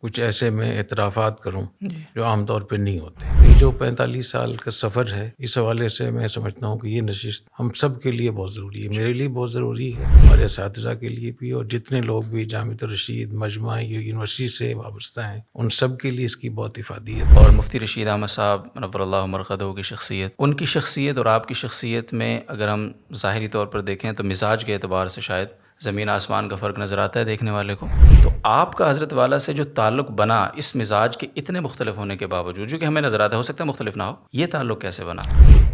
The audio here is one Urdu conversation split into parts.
کچھ ایسے میں اعترافات کروں جی جو عام طور پہ نہیں ہوتے. یہ جو 45 سال کا سفر ہے، اس حوالے سے میں سمجھتا ہوں کہ یہ نشست ہم سب کے لیے بہت ضروری ہے. میرے لیے بہت ضروری ہے، ہمارے اساتذہ کے لیے بھی، اور جتنے لوگ بھی جامعۃ الرشید مجمع یونیورسٹی سے وابستہ ہیں ان سب کے لیے اس کی بہت افادیت. اور مفتی رشید احمد صاحب نور اللہ مرقدہ کی شخصیت، ان کی شخصیت اور آپ کی شخصیت میں اگر ہم ظاہری طور پر دیکھیں تو مزاج کے اعتبار سے شاید زمین آسمان کا فرق نظر آتا ہے دیکھنے والے کو. تو آپ کا حضرت والا سے جو تعلق بنا اس مزاج کے اتنے مختلف ہونے کے باوجود، جو کہ ہمیں نظر آتا ہے، ہو سکتا ہے مختلف نہ ہو، یہ تعلق کیسے بنا؟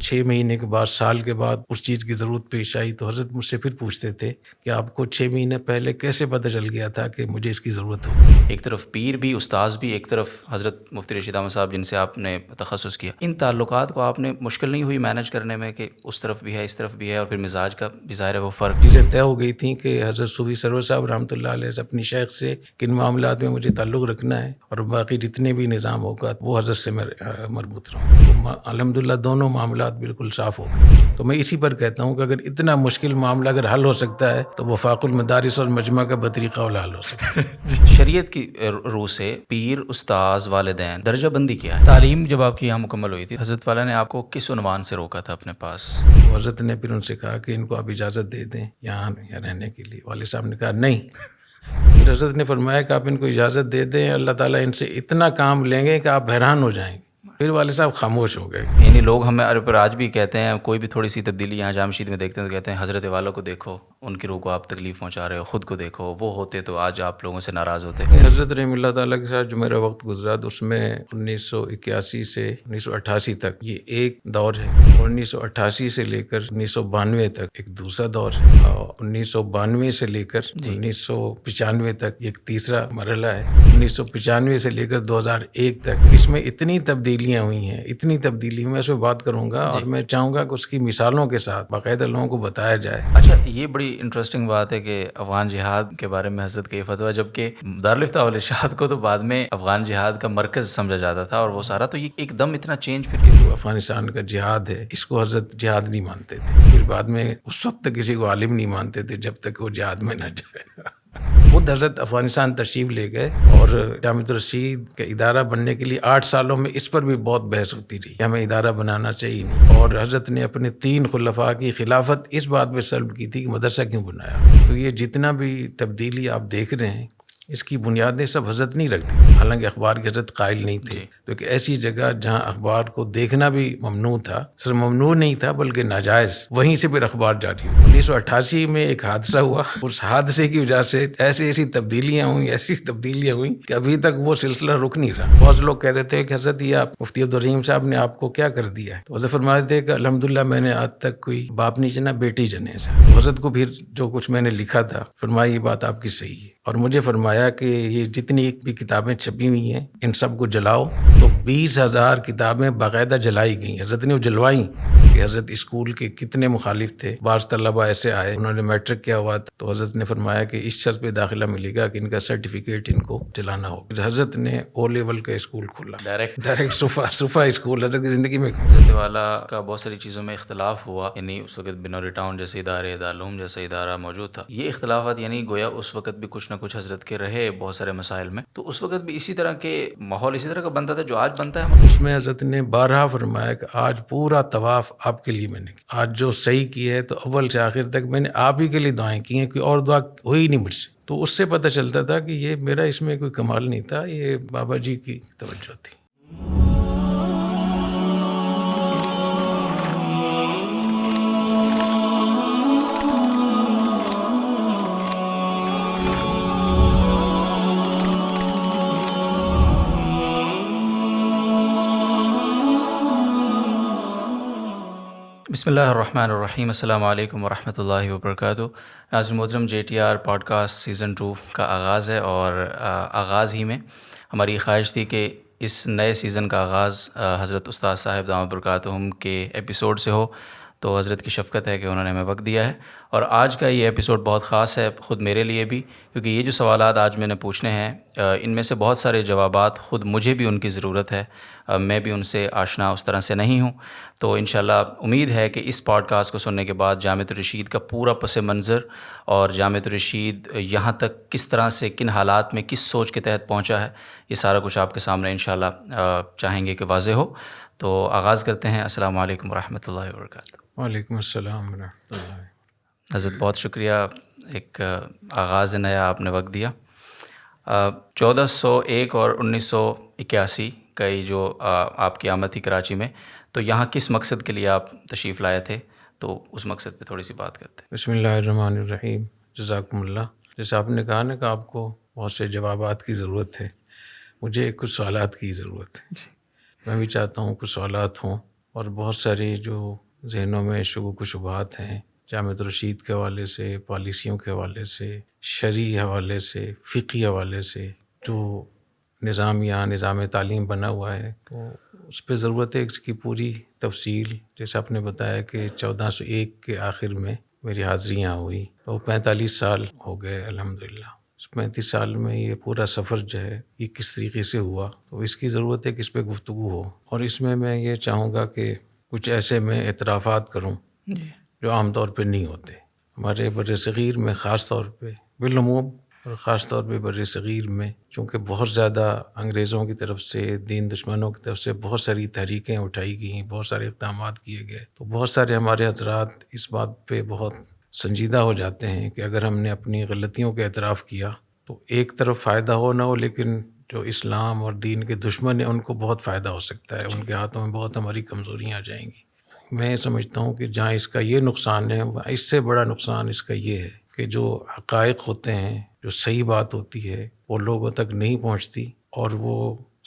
6 مہینے کے بعد، سال کے بعد اس چیز کی ضرورت پیش آئی تو حضرت مجھ سے پھر پوچھتے تھے کہ آپ کو 6 مہینے پہلے کیسے پتہ چل گیا تھا کہ مجھے اس کی ضرورت ہوگی. ایک طرف پیر بھی، استاذ بھی، ایک طرف حضرت مفتی رشید احمد صاحب جن سے آپ نے تخصص کیا. ان تعلقات کو آپ نے مشکل نہیں ہوئی مینج کرنے میں کہ اس طرف بھی ہے اس طرف بھی ہے، اور پھر مزاج کا بھی ظاہر ہے وہ فرق؟ چیزیں طے ہو گئی تھیں کہ حضرت صوفی سرور صاحب رحمۃ اللہ علیہ سے اپنی شیخ سے کن معاملات میں مجھے تعلق رکھنا ہے، اور باقی جتنے بھی نظام ہوگا وہ حضرت سے میں مربوط رہوں. تو الحمدللہ دونوں معاملات بالکل صاف ہو گئے. تو میں اسی پر کہتا ہوں کہ اگر اتنا مشکل معاملہ اگر حل ہو سکتا ہے تو وفاق المدارس اور مجمع کا بطریقہ والا حل ہو سکتا ہے. شریعت کی روح سے پیر، استاذ، والدین، درجہ بندی کیا ہے؟ تعلیم جب آپ کی یہاں مکمل ہوئی تھی، حضرت والا نے آپ کو کس عنوان سے روکا تھا اپنے پاس؟ تو حضرت نے پھر ان سے کہا کہ ان کو آپ اجازت دے دیں یہاں رہنے کے لیے. والد صاحب نے کہا نہیں. پھر حضرت نے فرمایا کہ آپ ان کو اجازت دے دیں، اللہ تعالیٰ ان سے اتنا کام لیں گے کہ آپ حیران ہو جائیں گے. پھر والد صاحب خاموش ہو گئے. یعنی لوگ ہمیں پر آج بھی کہتے ہیں، کوئی بھی تھوڑی سی تبدیلی یہاں جامع مسجد میں دیکھتے ہیں تو کہتے ہیں حضرت والا کو دیکھو، ان کی روح کو آپ تکلیف پہنچا رہے ہو، خود کو دیکھو، وہ ہوتے تو آج آپ لوگوں سے ناراض ہوتے. حضرت رحمہ اللہ تعالیٰ کے ساتھ جو میرا وقت گزرا تو اس میں 1981 سے 1988 تک یہ ایک دور ہے، اور 1988 سے لے کر 1992 تک ایک دوسرا دور ہے، اور 1992 سے لے کر 1995 تک ایک تیسرا مرحلہ ہے. 1995 سے لے کر 2001 تک اس میں اتنی تبدیلیاں ہوئی ہیں، اتنی تبدیلی میں اس پہ بات کروں گا، اور میں چاہوں گا کہ اس کی مثالوں کے ساتھ باقاعدہ لوگوں کو بتایا جائے. اچھا، یہ بڑی انٹرسٹنگ بات ہے کہ افغان جہاد کے بارے میں حضرت کا یہ فتویٰ، جبکہ دارالفتہ والارشاد کو تو بعد میں افغان جہاد کا مرکز سمجھا جاتا تھا اور وہ سارا، تو یہ ایک دم اتنا چینج پھر؟ جو افغانستان کا جہاد ہے اس کو حضرت جہاد نہیں مانتے تھے. پھر بعد میں اس وقت تک کسی کو عالم نہیں مانتے تھے جب تک وہ جہاد میں نہ جائے. خود حضرت افغانستان تشریف لے گئے، اور جامعۃ الرشید کا ادارہ بننے کے لیے 8 سالوں میں اس پر بھی بہت بحث ہوتی رہی، ہمیں ادارہ بنانا چاہیے نہیں. اور حضرت نے اپنے 3 خلفاء کی خلافت اس بات پہ سلب کی تھی کہ مدرسہ کیوں بنایا. تو یہ جتنا بھی تبدیلی آپ دیکھ رہے ہیں اس کی بنیادیں سب حضرت نہیں رکھتی. حالانکہ اخبار کے حضرت قائل نہیں تھے، تو ایک ایسی جگہ جہاں اخبار کو دیکھنا بھی ممنوع تھا، صرف ممنوع نہیں تھا بلکہ ناجائز، وہیں سے پھر اخبار جاری ہوئی. 1988 میں ایک حادثہ ہوا، اس حادثے کی وجہ سے ایسی تبدیلیاں ہوئیں کہ ابھی تک وہ سلسلہ رک نہیں رہا. بہت لوگ کہتے تھے کہ حضرت یہ آپ مفتی عبدالرحیم صاحب نے آپ کو کیا کر دیا ہے؟ تو حضرت فرماتے تھے کہ الحمدللہ میں نے آج تک کوئی باپ نہیں چنا، بیٹی چنے سے. حضرت کو پھر جو کچھ میں نے لکھا تھا فرمایا یہ بات آپ کی صحیح ہے، اور مجھے فرمایا کہ یہ جتنی بھی کتابیں چھپی ہوئی ہیں ان سب کو جلاؤ. تو 20,000 کتابیں باقاعدہ جلائی گئیں. حضرت نے وہ جلوائیں کہ حضرت اسکول کے کتنے مخالف تھے. بعض طلبہ ایسے آئے انہوں نے میٹرک کیا ہوا تھا، تو حضرت نے فرمایا کہ اس شرط پہ داخلہ ملے گا کہ ان کا سرٹیفکیٹ ان کو جلانا ہوگا. حضرت نے او لیول کا اسکول کھولا، ڈائریکٹ صفا اسکول حضرت کی زندگی میں. حضرت والا کا بہت ساری چیزوں میں اختلاف ہوا، یعنی اس وقت بنوری ٹاؤن جیسے ادارے، دارالعلوم جیسا ادارہ موجود تھا. یہ اختلافات یعنی گویا اس وقت بھی کچھ نہ کچھ حضرت کے رہے بہت سارے مسائل میں. تو اس وقت بھی اسی طرح کے ماحول اسی طرح کا بنتا تھا جو آج بنتا ہے. اس میں حضرت نے بارہا فرمایا کہ آج پورا طواف آپ کے لیے میں نے آج جو صحیح کی ہے تو اول سے آخر تک میں نے آپ ہی کے لیے دعائیں کی ہیں، کوئی اور دعا ہوئی نہیں مجھ سے. تو اس سے پتہ چلتا تھا کہ یہ میرا اس میں کوئی کمال نہیں تھا، یہ بابا جی کی توجہ تھی. بسم اللہ الرحمن الرحیم. السلام علیکم ورحمۃ اللہ وبرکاتہ. ناظرین محترم، JTR پوڈ کاسٹ سیزن 2 کا آغاز ہے، اور آغاز ہی میں ہماری خواہش تھی کہ اس نئے سیزن کا آغاز حضرت استاد صاحب دامت برکاتہم کے ایپیسوڈ سے ہو. تو حضرت کی شفقت ہے کہ انہوں نے ہمیں وقت دیا ہے، اور آج کا یہ ایپیسوڈ بہت خاص ہے خود میرے لیے بھی، کیونکہ یہ جو سوالات آج میں نے پوچھنے ہیں ان میں سے بہت سارے جوابات خود مجھے بھی ان کی ضرورت ہے، میں بھی ان سے آشنا اس طرح سے نہیں ہوں. تو انشاءاللہ امید ہے کہ اس پوڈ کاسٹ کو سننے کے بعد جامعۃ الرشید کا پورا پس منظر اور جامعۃ الرشید یہاں تک کس طرح سے کن حالات میں کس سوچ کے تحت پہنچا ہے، یہ سارا کچھ آپ کے سامنے انشاءاللہ چاہیں گے کہ واضح ہو. تو آغاز کرتے ہیں. السلام علیکم ورحمۃ اللہ وبرکاتہ. وعلیکم السلام ورحمۃ اللہ. حضرت بہت شکریہ، ایک آغاز نیا آپ نے وقت دیا. 1401 اور 1981 کا یہ جو آپ کی آمد تھی کراچی میں، تو یہاں کس مقصد کے لیے آپ تشریف لائے تھے؟ تو اس مقصد پہ تھوڑی سی بات کرتے ہیں. بسم اللہ الرحمن الرحیم. جزاکم اللہ. جیسے آپ نے کہا نا کہ آپ کو بہت سے جوابات کی ضرورت ہے، مجھے کچھ سوالات کی ضرورت ہے. میں بھی چاہتا ہوں کچھ سوالات ہوں، اور بہت ساری جو ذہنوں میں شکوک و شبہات ہیں جامعۃ الرشید کے حوالے سے، پالیسیوں کے حوالے سے، شرعی حوالے سے، فقہی حوالے سے، جو نظام تعلیم بنا ہوا ہے، تو اس پہ ضرورت ہے اس کی پوری تفصیل. جیسے آپ نے بتایا کہ 1401 کے آخر میں میری حاضری یہاں ہوئی، تو 45 سال ہو گئے الحمدللہ. اس 35 سال میں یہ پورا سفر جو ہے یہ کس طریقے سے ہوا، تو اس کی ضرورت ہے کہ اس پہ گفتگو ہو. اور اس میں یہ چاہوں گا کہ کچھ ایسے میں اعترافات کروں جو عام طور پہ نہیں ہوتے. ہمارے بر صغیر میں خاص طور پہ، بالعموم اور خاص طور پہ بر صغیر میں، چونکہ بہت زیادہ انگریزوں کی طرف سے، دین دشمنوں کی طرف سے بہت ساری تحریکیں اٹھائی گئیں، بہت سارے اقدامات کیے گئے، تو بہت سارے ہمارے حضرات اس بات پہ بہت سنجیدہ ہو جاتے ہیں کہ اگر ہم نے اپنی غلطیوں کا اعتراف کیا تو ایک طرف فائدہ ہو نہ ہو، لیکن جو اسلام اور دین کے دشمن ہیں ان کو بہت فائدہ ہو سکتا ہے، ان کے ہاتھوں میں بہت ہماری کمزوریاں آ جائیں گی. میں سمجھتا ہوں کہ جہاں اس کا یہ نقصان ہے، اس سے بڑا نقصان اس کا یہ ہے کہ جو حقائق ہوتے ہیں، جو صحیح بات ہوتی ہے، وہ لوگوں تک نہیں پہنچتی، اور وہ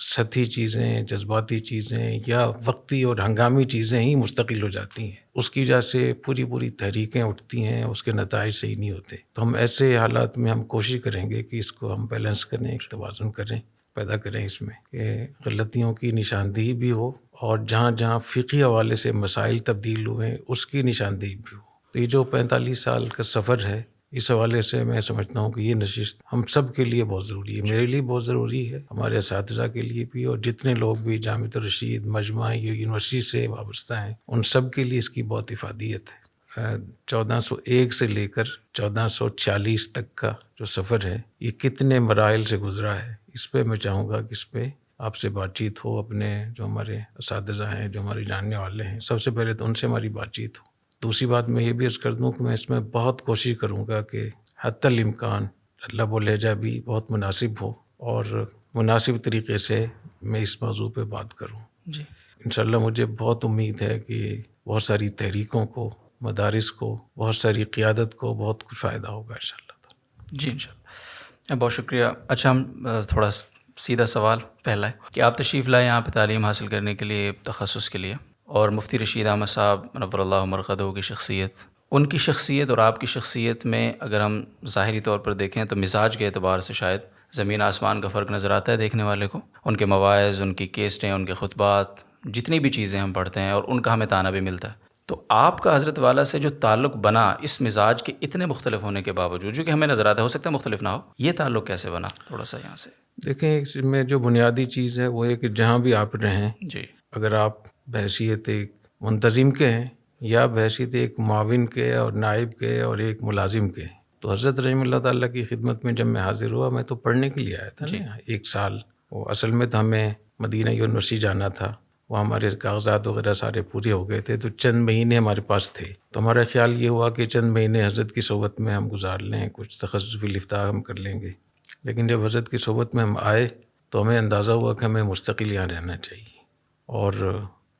سطحی چیزیں، جذباتی چیزیں یا وقتی اور ہنگامی چیزیں ہی مستقل ہو جاتی ہیں. اس کی وجہ سے پوری تحریکیں اٹھتی ہیں، اس کے نتائج صحیح نہیں ہوتے. تو ہم ایسے حالات میں ہم کوشش کریں گے کہ اس کو ہم بیلنس کریں، توازن کریں، پیدا کریں اس میں کہ غلطیوں کی نشاندہی بھی ہو، اور جہاں جہاں فقہی حوالے سے مسائل تبدیل ہوئے اس کی نشاندہی بھی ہو. تو یہ جو 45 سال کا سفر ہے، اس حوالے سے میں سمجھتا ہوں کہ یہ نشست ہم سب کے لیے بہت ضروری ہے. میرے لیے بہت ضروری ہے، ہمارے اساتذہ کے لیے بھی، اور جتنے لوگ بھی جامعۃ الرشید مجمع یونیورسٹی سے وابستہ ہیں ان سب کے لیے اس کی بہت افادیت ہے. 1401 سے لے کر 1440 تک کا جو سفر ہے یہ کتنے مراحل سے گزرا ہے، اس پہ میں چاہوں گا کہ اس پہ آپ سے بات چیت ہو. اپنے جو ہمارے اساتذہ ہیں، جو ہمارے جاننے والے ہیں، سب سے پہلے تو ان سے ہماری بات چیت ہو. دوسری بات میں یہ بھی عرض کر دوں کہ میں اس میں بہت کوشش کروں گا کہ حتی الامکان لب و لہجہ بھی بہت مناسب ہو، اور مناسب طریقے سے میں اس موضوع پہ بات کروں. جی انشاءاللہ مجھے بہت امید ہے کہ بہت ساری تحریکوں کو، مدارس کو، بہت ساری قیادت کو بہت کچھ فائدہ ہوگا انشاءاللہ. جی انشاءاللہ. بہت شکریہ. اچھا، ہم تھوڑا سیدھا سوال پہلا ہے کہ آپ تشریف لائے یہاں پہ تعلیم حاصل کرنے کے لیے، تخصص کے لیے، اور مفتی رشید احمد صاحب نور اللہ مرقدہ کی شخصیت، ان کی شخصیت اور آپ کی شخصیت میں اگر ہم ظاہری طور پر دیکھیں تو مزاج کے اعتبار سے شاید زمین آسمان کا فرق نظر آتا ہے دیکھنے والے کو. ان کے مواعظ، ان کی کیسٹیں، ان کے خطبات، جتنی بھی چیزیں ہم پڑھتے ہیں، اور ان کا ہمیں تانا بھی ملتا ہے. تو آپ کا حضرت والا سے جو تعلق بنا اس مزاج کے اتنے مختلف ہونے کے باوجود، جو کہ ہمیں نظر آتا ہے، ہو سکتا ہے مختلف نہ ہو، یہ تعلق کیسے بنا؟ تھوڑا سا یہاں سے دیکھیں. اس میں جو بنیادی چیز ہے وہ ہے کہ جہاں بھی آپ رہیں، جی، اگر آپ بحیثیت ایک منتظم کے ہیں یا بحیثیت ایک معاون کے اور نائب کے اور ایک ملازم کے، تو حضرت رحمہ اللہ تعالیٰ کی خدمت میں جب میں حاضر ہوا، میں تو پڑھنے کے لیے آیا تھا نا 1 سال. وہ اصل میں تو ہمیں مدینہ یونیورسٹی جانا تھا، وہ ہمارے کاغذات وغیرہ سارے پورے ہو گئے تھے، تو چند مہینے ہمارے پاس تھے. تو ہمارا خیال یہ ہوا کہ چند مہینے حضرت کی صحبت میں ہم گزار لیں، کچھ تخصصی لفتہ ہم کر لیں گے. لیکن جب حضرت کی صحبت میں ہم آئے تو ہمیں اندازہ ہوا کہ ہمیں مستقل یہاں رہنا چاہیے. اور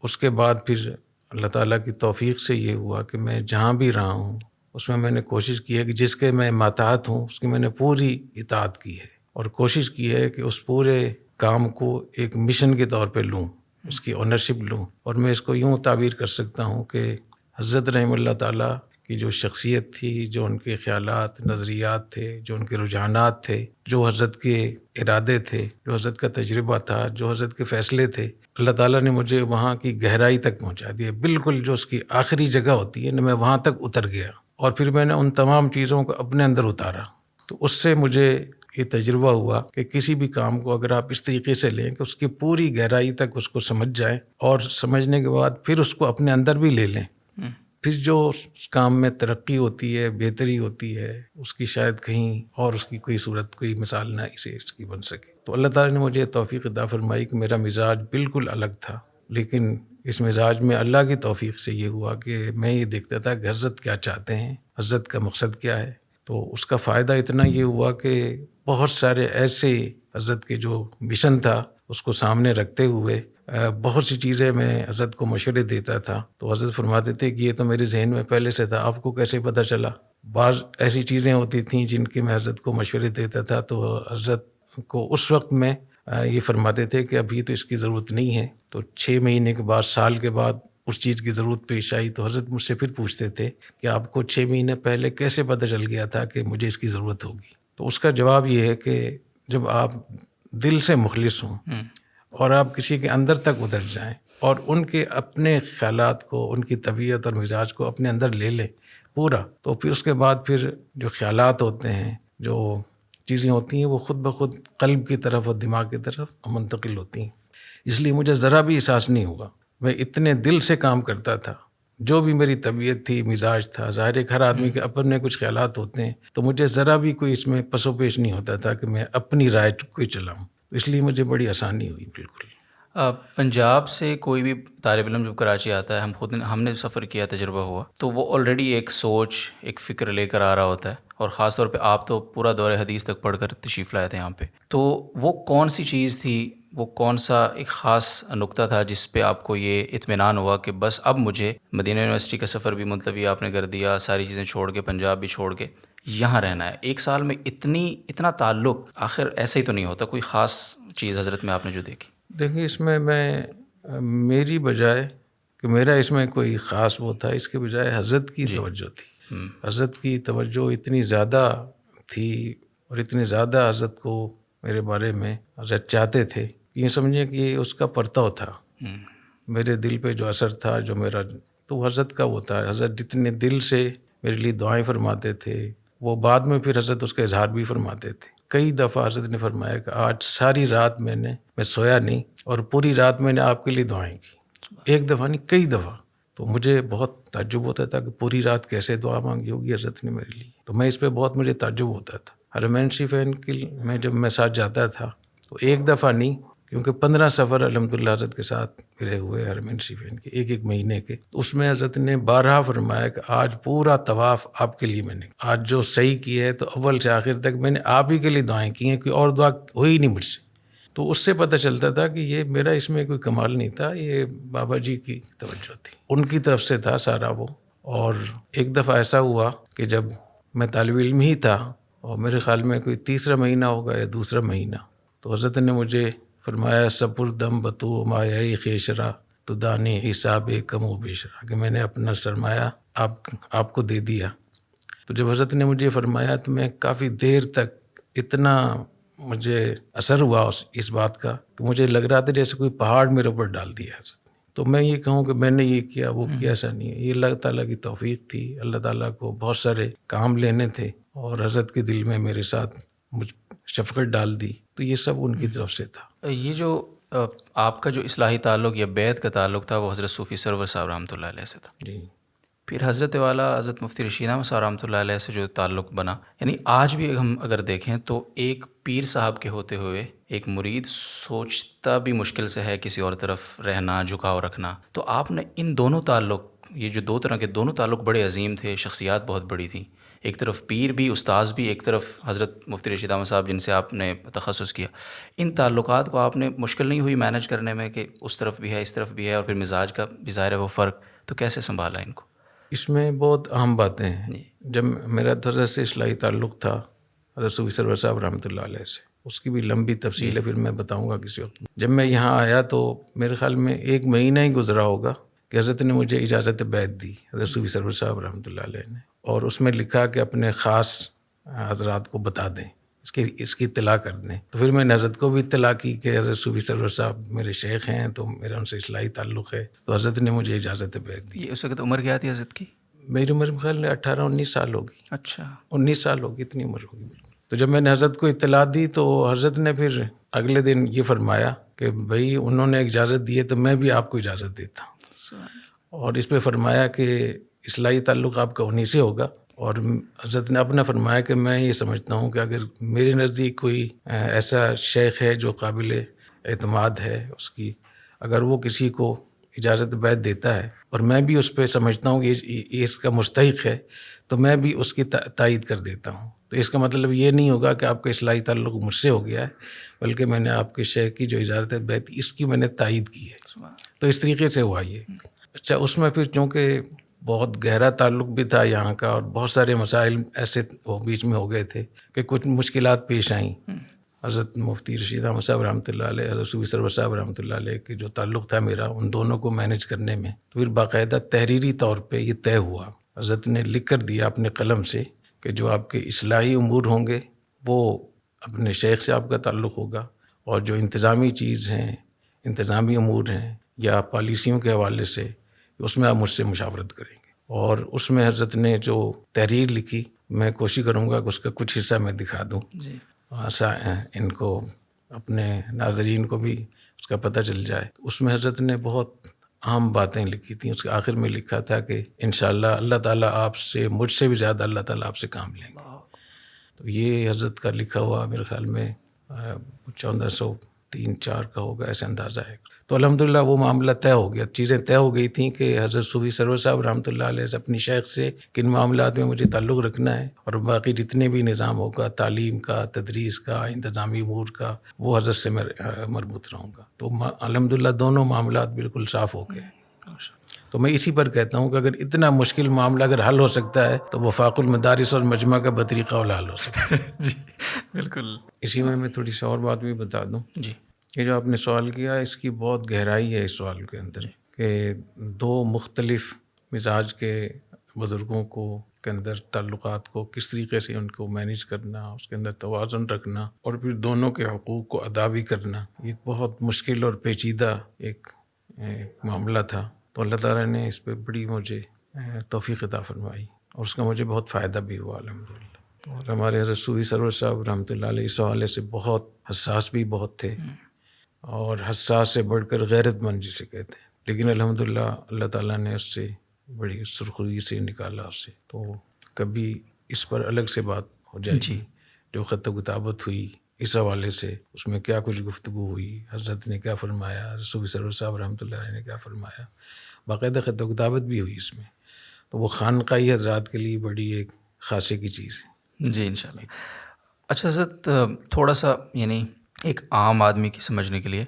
اس کے بعد پھر اللہ تعالیٰ کی توفیق سے یہ ہوا کہ میں جہاں بھی رہا ہوں اس میں نے کوشش کی ہے کہ جس کے میں ماتحت ہوں اس کی میں نے پوری اطاعت کی ہے، اور کوشش کی ہے کہ اس پورے کام کو ایک مشن کے طور پہ لوں، اس کی اونرشپ لوں. اور میں اس کو یوں تعبیر کر سکتا ہوں کہ حضرت رحمہ اللہ تعالیٰ کی جو شخصیت تھی، جو ان کے خیالات، نظریات تھے، جو ان کے رجحانات تھے، جو حضرت کے ارادے تھے، جو حضرت کا تجربہ تھا، جو حضرت کے فیصلے تھے، اللہ تعالیٰ نے مجھے وہاں کی گہرائی تک پہنچا دیا. بالکل جو اس کی آخری جگہ ہوتی ہے نا، میں وہاں تک اتر گیا، اور پھر میں نے ان تمام چیزوں کو اپنے اندر اتارا. تو اس سے مجھے یہ تجربہ ہوا کہ کسی بھی کام کو اگر آپ اس طریقے سے لیں کہ اس کی پوری گہرائی تک اس کو سمجھ جائیں اور سمجھنے کے بعد پھر اس کو اپنے اندر بھی لے لیں، پھر جو اس کام میں ترقی ہوتی ہے، بہتری ہوتی ہے، اس کی شاید کہیں اور اس کی کوئی صورت، کوئی مثال نہ اس کی بن سکے۔ تو اللہ تعالیٰ نے مجھے توفیق عطا فرمائی کہ میرا مزاج بالکل الگ تھا، لیکن اس مزاج میں اللہ کی توفیق سے یہ ہوا کہ میں یہ دیکھتا تھا کہ حضرت کیا چاہتے ہیں، حضرت کا مقصد کیا ہے۔ تو اس کا فائدہ اتنا یہ ہوا کہ بہت سارے ایسے حضرت کے جو مشن تھا اس کو سامنے رکھتے ہوئے بہت سی چیزیں میں حضرت کو مشورے دیتا تھا، تو حضرت فرماتے تھے کہ یہ تو میرے ذہن میں پہلے سے تھا، آپ کو کیسے پتہ چلا؟ بعض ایسی چیزیں ہوتی تھیں جن کی میں حضرت کو مشورے دیتا تھا، تو حضرت کو اس وقت میں یہ فرماتے تھے کہ ابھی تو اس کی ضرورت نہیں ہے۔ تو 6 مہینے کے بعد، سال کے بعد اس چیز کی ضرورت پیش آئی تو حضرت مجھ سے پھر پوچھتے تھے کہ آپ کو 6 مہینے پہلے کیسے پتہ چل گیا تھا کہ مجھے اس کی ضرورت ہوگی؟ تو اس کا جواب یہ ہے کہ جب آپ دل سے مخلص ہوں اور آپ کسی کے اندر تک اتر جائیں اور ان کے اپنے خیالات کو، ان کی طبیعت اور مزاج کو اپنے اندر لے لیں پورا، تو پھر اس کے بعد پھر جو خیالات ہوتے ہیں، جو چیزیں ہوتی ہیں، وہ خود بخود قلب کی طرف اور دماغ کی طرف منتقل ہوتی ہیں۔ اس لیے مجھے ذرا بھی احساس نہیں ہوا، میں اتنے دل سے کام کرتا تھا، جو بھی میری طبیعت تھی، مزاج تھا، ظاہر ہے ہر آدمی کے اپنے کچھ خیالات ہوتے ہیں، تو مجھے ذرا بھی کوئی اس میں پس و پیش نہیں ہوتا تھا کہ میں اپنی رائے کوئی چلاؤں، اس لیے مجھے بڑی آسانی ہوئی۔ بالکل پنجاب سے کوئی بھی طالب علم جب کراچی آتا ہے، ہم نے سفر کیا، تجربہ ہوا، تو وہ آلریڈی ایک سوچ، ایک فکر لے کر آ رہا ہوتا ہے، اور خاص طور پہ آپ تو پورا دور حدیث تک پڑھ کر تشریف لائے تھے یہاں پہ، تو وہ کون سی چیز تھی، وہ کون سا ایک خاص نقطہ تھا جس پہ آپ کو یہ اطمینان ہوا کہ بس اب مجھے مدینہ یونیورسٹی کا سفر بھی ملتوی آپ نے کر دیا، ساری چیزیں چھوڑ کے، پنجاب بھی چھوڑ کے یہاں رہنا ہے؟ ایک سال میں اتنا تعلق، آخر ایسے ہی تو نہیں ہوتا، کوئی خاص چیز حضرت میں آپ نے جو دیکھی؟ دیکھیں، اس میں میری بجائے کہ میرا اس میں کوئی خاص وہ تھا، اس کے بجائے حضرت کی توجہ تھی۔ حضرت کی توجہ اتنی زیادہ تھی اور اتنی زیادہ حضرت کو میرے بارے میں حضرت چاہتے تھے، یہ سمجھیں کہ یہ اس کا پرتو تھا، میرے دل پہ جو اثر تھا، جو میرا، تو حضرت کا وہ تھا۔ حضرت جتنے دل سے میرے لیے دعائیں فرماتے تھے، وہ بعد میں پھر حضرت اس کا اظہار بھی فرماتے تھے۔ کئی دفعہ حضرت نے فرمایا کہ آج ساری رات میں سویا نہیں اور پوری رات میں نے آپ کے لیے دعائیں کی، ایک دفعہ نہیں، کئی دفعہ۔ تو مجھے بہت تعجب ہوتا تھا کہ پوری رات کیسے دعا مانگی ہوگی حضرت نے میرے لیے، تو میں اس پہ بہت مجھے تعجب ہوتا تھا۔ حرمین شریفین میں جب میں ساتھ جاتا تھا تو ایک دفعہ نہیں، کیونکہ 15 سفر الحمدللہ حضرت کے ساتھ میرے ہوئے حرمین شریفین کے، ایک مہینے کے، تو اس میں حضرت نے بارہا فرمایا کہ آج پورا طواف آپ کے لیے میں نے، آج جو صحیح کی ہے تو اول سے آخر تک میں نے آپ ہی کے لیے دعائیں کی ہیں، کوئی اور دعا ہوئی نہیں مجھ سے۔ تو اس سے پتہ چلتا تھا کہ یہ میرا اس میں کوئی کمال نہیں تھا، یہ بابا جی کی توجہ تھی، ان کی طرف سے تھا سارا وہ۔ اور ایک دفعہ ایسا ہوا کہ جب میں طالب علم ہی تھا اور میرے خیال میں کوئی تیسرا مہینہ ہوگا یا دوسرا مہینہ، تو حضرت نے مجھے فرمایا سپردم بتو مایائی خیشرا تو دانی حساب کم و بیشرا، کہ میں نے اپنا سرمایہ آپ کو دے دیا۔ تو جب حضرت نے مجھے فرمایا تو میں کافی دیر تک اتنا مجھے اثر ہوا اس بات کا کہ مجھے لگ رہا تھا جیسے کوئی پہاڑ میرے اوپر ڈال دیا حضرت نے۔ تو میں یہ کہوں کہ میں نے یہ کیا وہ کیا، ایسا نہیں ہے، یہ اللہ تعالیٰ کی توفیق تھی۔ اللہ تعالیٰ کو بہت سارے کام لینے تھے اور حضرت کے دل میں میرے ساتھ مجھ شفقت ڈال دی، تو یہ سب ان کی طرف سے تھا۔ یہ جو آپ کا جو اصلاحی تعلق یا بیعت کا تعلق تھا وہ حضرت صوفی سرور صاحب رحمۃ اللہ علیہ سے تھا، جی۔ پھر حضرت والا حضرت مفتی رشید احمد صاحب رحمۃ اللہ علیہ سے جو تعلق بنا، یعنی آج بھی ہم اگر دیکھیں تو ایک پیر صاحب کے ہوتے ہوئے ایک مرید سوچتا بھی مشکل سے ہے کسی اور طرف رہنا، جھکاؤ رکھنا، تو آپ نے ان دونوں تعلق، یہ جو دو طرح کے دونوں تعلق بڑے عظیم تھے، شخصیات بہت بڑی تھیں، ایک طرف پیر بھی، استاذ بھی، ایک طرف حضرت مفتی رشید احمد صاحب جن سے آپ نے تخصص کیا، ان تعلقات کو آپ نے مشکل نہیں ہوئی مینج کرنے میں کہ اس طرف بھی ہے، اس طرف بھی ہے، اور پھر مزاج کا بھی ظاہر ہے وہ فرق، تو کیسے سنبھالا ان کو؟ اس میں بہت اہم باتیں ہیں۔ جب میرا حضرت سے اصلاحی تعلق تھا حضرت صوفی سرور صاحب رحمۃ اللہ علیہ سے، اس کی بھی لمبی تفصیل ہے، پھر میں بتاؤں گا کسی وقت۔ جب میں یہاں آیا تو میرے خیال میں 1 مہینہ ہی گزرا ہوگا کہ حضرت نے مجھے اجازت بیعت دی، حضرت صوفی سرور صاحب رحمۃ اللہ علیہ نے، اور اس میں لکھا کہ اپنے خاص حضرات کو بتا دیں، اس کی اطلاع کر دیں۔ تو پھر میں نے حضرت کو بھی اطلاع کی کہ حضرت صوفی سرور صاحب میرے شیخ ہیں، تو میرا ان سے اصلاحی تعلق ہے، تو حضرت نے مجھے اجازت بیعت دی۔ یہ اس وقت عمر کیا تھی حضرت کی؟ میری عمر خیال میں 18-19 سال ہوگی۔ اچھا، 19 سال ہوگی، اتنی عمر ہوگی بالکل۔ تو جب میں نے حضرت کو اطلاع دی تو حضرت نے پھر اگلے دن یہ فرمایا کہ بھائی انہوں نے اجازت دی ہے تو میں بھی آپ کو اجازت دیتا ہوں، اور اس پہ فرمایا کہ اصلاحی تعلق آپ کا انہی سے ہوگا. اور حضرت نے اپنا فرمایا کہ میں یہ سمجھتا ہوں کہ اگر میرے نزدیک کوئی ایسا شیخ ہے جو قابل اعتماد ہے، اس کی اگر وہ کسی کو اجازت بیعت دیتا ہے اور میں بھی اس پہ سمجھتا ہوں کہ یہ اس کا مستحق ہے، تو میں بھی اس کی تائید کر دیتا ہوں. تو اس کا مطلب یہ نہیں ہوگا کہ آپ کا اصلاحی تعلق مجھ سے ہو گیا ہے، بلکہ میں نے آپ کے شیخ کی جو اجازت بیعت اس کی میں نے تائید کی ہے. تو اس طریقے سے ہوا یہ. اچھا، اس میں پھر چونکہ بہت گہرا تعلق بھی تھا یہاں کا، اور بہت سارے مسائل ایسے بیچ میں ہو گئے تھے کہ کچھ مشکلات پیش آئیں. حضرت مفتی رشید احمد صاحب رحمۃ اللہ علیہ، حضرت صوفی سرور صاحب رحمۃ اللہ علیہ کے جو تعلق تھا میرا ان دونوں کو مینیج کرنے میں، تو پھر باقاعدہ تحریری طور پہ یہ طے ہوا. حضرت نے لکھ کر دیا اپنے قلم سے کہ جو آپ کے اصلاحی امور ہوں گے وہ اپنے شیخ سے آپ کا تعلق ہوگا، اور جو انتظامی چیز ہیں، انتظامی امور ہیں یا پالیسیوں کے حوالے سے، اس میں آپ مجھ سے مشاورت کریں گے. اور اس میں حضرت نے جو تحریر لکھی، میں کوشش کروں گا کہ اس کا کچھ حصہ میں دکھا دوں، ان کو اپنے ناظرین کو بھی اس کا پتہ چل جائے. اس میں حضرت نے بہت عام باتیں لکھی تھیں. اس کے آخر میں لکھا تھا کہ انشاءاللہ اللہ تعالیٰ آپ سے، مجھ سے بھی زیادہ اللہ تعالیٰ آپ سے کام لیں گے. تو یہ حضرت کا لکھا ہوا میرے خیال میں 1403-4 کا ہوگا، ایسا اندازہ ہے. تو الحمدللہ وہ معاملہ طے ہو گیا. چیزیں طے ہو گئی تھیں کہ حضرت صوفی سرور صاحب رحمۃ اللہ علیہ سے اپنی شیخ سے کن معاملات میں مجھے تعلق رکھنا ہے، اور باقی جتنے بھی نظام ہوگا، تعلیم کا، تدریس کا، انتظامی امور کا، وہ حضرت سے میں مربوط رہوں گا. تو الحمدللہ دونوں معاملات بالکل صاف ہو گئے. تو میں اسی پر کہتا ہوں کہ اگر اتنا مشکل معاملہ اگر حل ہو سکتا ہے تو وفاق المدارس اور مجمع کا بطریقہ حل ہو سکتا ہے. جی بالکل. اسی میں تھوڑی سی اور بات بھی بتا دوں. جی. یہ جو آپ نے سوال کیا، اس کی بہت گہرائی ہے اس سوال کے اندر، کہ دو مختلف مزاج کے بزرگوں کو کے اندر تعلقات کو کس طریقے سے ان کو مینیج کرنا، اس کے اندر توازن رکھنا، اور پھر دونوں کے حقوق کو ادا بھی کرنا، یہ بہت مشکل اور پیچیدہ ایک معاملہ تھا. تو اللہ تعالیٰ نے اس پہ بڑی مجھے توفیق عطا فرمائی، اور اس کا مجھے بہت فائدہ بھی ہوا الحمدللہ. اور ہمارے حضرت صوفی سرور صاحب رحمۃ اللہ علیہ اس حوالے سے بہت حساس بھی بہت تھے، اور حساس سے بڑھ کر غیرت مند جسے کہتے ہیں. لیکن الحمدللہ اللہ تعالیٰ نے اس سے بڑی سرخروئی سے نکالا اس سے. تو کبھی اس پر الگ سے بات ہو جائے گی. جو خط و کتابت ہوئی اس حوالے سے، اس میں کیا کچھ گفتگو ہوئی، حضرت نے کیا فرمایا، صوفی سرور صاحب رحمۃ اللہ علیہ نے کیا فرمایا، باقاعدہ خط و کتابت بھی ہوئی اس میں. تو وہ خانقاہی حضرات کے لیے بڑی ایک خاصے کی چیز ہے. جی انشاءاللہ. اچھا حضرت، تھوڑا سا یعنی ایک عام آدمی کی سمجھنے کے لیے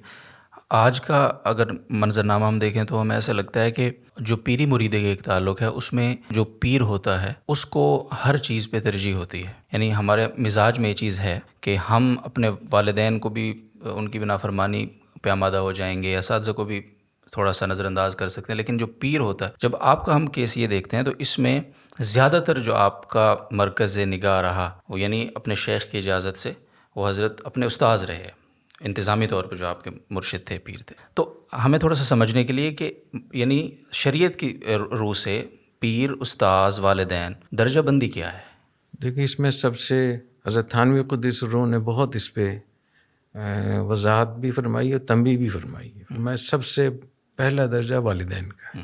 آج کا اگر منظرنامہ ہم دیکھیں تو ہمیں ایسا لگتا ہے کہ جو پیری مریدے کا ایک تعلق ہے، اس میں جو پیر ہوتا ہے اس کو ہر چیز پہ ترجیح ہوتی ہے. یعنی ہمارے مزاج میں یہ چیز ہے کہ ہم اپنے والدین کو بھی ان کی نافرمانی پہ آمادہ ہو جائیں گے، اساتذہ کو بھی تھوڑا سا نظر انداز کر سکتے ہیں. لیکن جو پیر ہوتا ہے، جب آپ کا ہم کیس یہ دیکھتے ہیں تو اس میں زیادہ تر جو آپ کا مرکز نگاہ رہا وہ یعنی اپنے شیخ کی اجازت سے وہ حضرت اپنے استاذ رہے، انتظامی طور پہ جو آپ کے مرشد تھے، پیر تھے. تو ہمیں تھوڑا سا سمجھنے کے لیے کہ یعنی شریعت کی روح سے پیر، استاذ، والدین درجہ بندی کیا ہے؟ دیکھیں، اس میں سب سے حضرت تھانوی قدس روح نے بہت اس پہ وضاحت بھی فرمائی اور تنبیہ بھی فرمائی ہے. میں سب سے پہلا درجہ والدین کا ہے،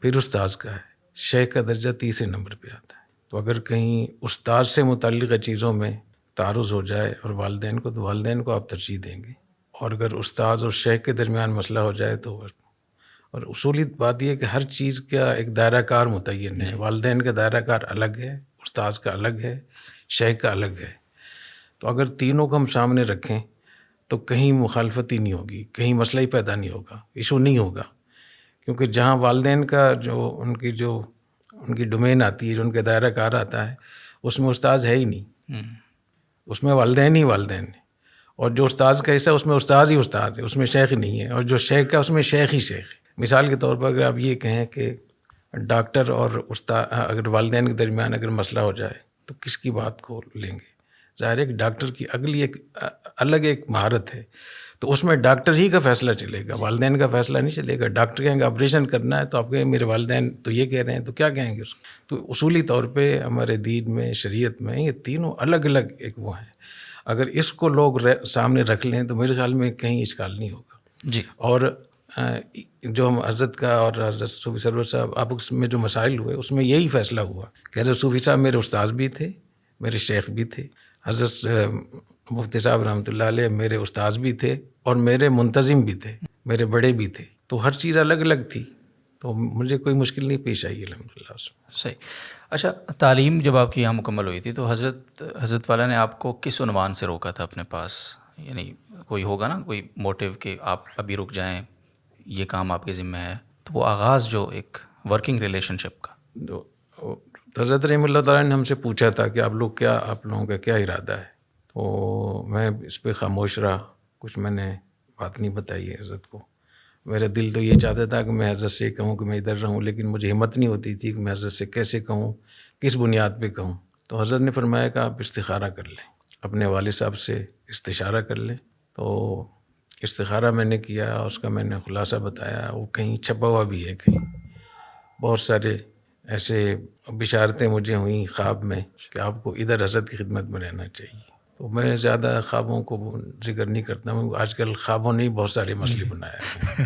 پھر استاذ کا ہے، شیخ کا درجہ تیسرے نمبر پہ آتا ہے. تو اگر کہیں استاذ سے متعلقہ چیزوں میں تعارض ہو جائے اور والدین کو، تو والدین کو آپ ترجیح دیں گے. اور اگر استاذ اور شیخ کے درمیان مسئلہ ہو جائے تو، اور اصولی بات یہ ہے کہ ہر چیز کا ایک دائرہ کار متعین ہے. والدین کا دائرہ کار الگ ہے، استاذ کا الگ ہے، شیخ کا الگ ہے. تو اگر تینوں کو ہم سامنے رکھیں تو کہیں مخالفت ہی نہیں ہوگی، کہیں مسئلہ ہی پیدا نہیں ہوگا، ایشو نہیں ہوگا. کیونکہ جہاں والدین کا جو ان کی ڈومین آتی ہے، جو ان کا دائرہ کار آتا ہے، اس میں استاذ ہے ہی نہیں، اس میں والدین ہی والدین ہیں. اور جو استاذ کا حصہ، اس میں استاذ ہی استاد ہے، اس میں شیخ نہیں ہے. اور جو شیخ کا، اس میں شیخ ہی شیخ ہے. مثال کے طور پر اگر آپ یہ کہیں کہ ڈاکٹر اور استاد، اگر والدین کے درمیان اگر مسئلہ ہو جائے تو کس کی بات کو لیں گے؟ ظاہر ایک ڈاکٹر کی اگلی ایک الگ ایک مہارت ہے، تو اس میں ڈاکٹر ہی کا فیصلہ چلے گا، والدین کا فیصلہ نہیں چلے گا. ڈاکٹر کہیں گے آپریشن کرنا ہے تو آپ کہیں میرے والدین تو یہ کہہ رہے ہیں، تو کیا کہیں گے اس کو؟ تو اصولی طور پہ ہمارے دین میں، شریعت میں یہ تینوں الگ الگ ایک وہ ہیں. اگر اس کو لوگ سامنے رکھ لیں تو میرے خیال میں کہیں اشکال نہیں ہوگا. جی. اور جو ہم حضرت کا اور حضرت صوفی سرور صاحب آپس میں جو مسائل ہوئے اس میں یہی فیصلہ ہوا کہ حضرت صوفی صاحب میرے استاذ بھی تھے، میرے شیخ بھی تھے. حضرت مفتی صاحب رحمۃ اللہ علیہ میرے استاذ بھی تھے اور میرے منتظم بھی تھے، میرے بڑے بھی تھے. تو ہر چیز الگ الگ تھی، تو مجھے کوئی مشکل نہیں پیش آئی الحمد للہ اس میں. صحیح. اچھا، تعلیم جب آپ کی یہاں مکمل ہوئی تھی تو حضرت والا نے آپ کو کس عنوان سے روکا تھا اپنے پاس؟ یعنی کوئی ہوگا نا کوئی موٹیو کہ آپ ابھی رک جائیں، یہ کام آپ کے ذمہ ہے. تو وہ آغاز جو ایک ورکنگ ریلیشن شپ کا، حضرت رحمۃ اللہ تعالیٰ نے ہم سے پوچھا تھا کہ آپ لوگوں کا کیا ارادہ ہے. تو میں اس پہ خاموش رہا، کچھ میں نے بات نہیں بتائی ہے حضرت کو. میرا دل تو یہ چاہتا تھا کہ میں حضرت سے کہوں کہ میں ادھر رہوں، لیکن مجھے ہمت نہیں ہوتی تھی کہ میں حضرت سے کیسے کہوں، کس بنیاد پہ کہوں. تو حضرت نے فرمایا کہ آپ استخارہ کر لیں، اپنے والد صاحب سے استشارہ کر لیں. تو استخارہ میں نے کیا، اس کا میں نے خلاصہ بتایا. وہ کہیں چھپا ہوا بھی ہے، کہیں بہت سارے ایسے بشارتیں مجھے ہوئیں خواب میں کہ آپ کو ادھر حضرت کی خدمت میں رہنا چاہیے. تو میں زیادہ خوابوں کو ذکر نہیں کرتا ہوں، آج کل خوابوں نے بہت سارے مسئلے بنایا ہے.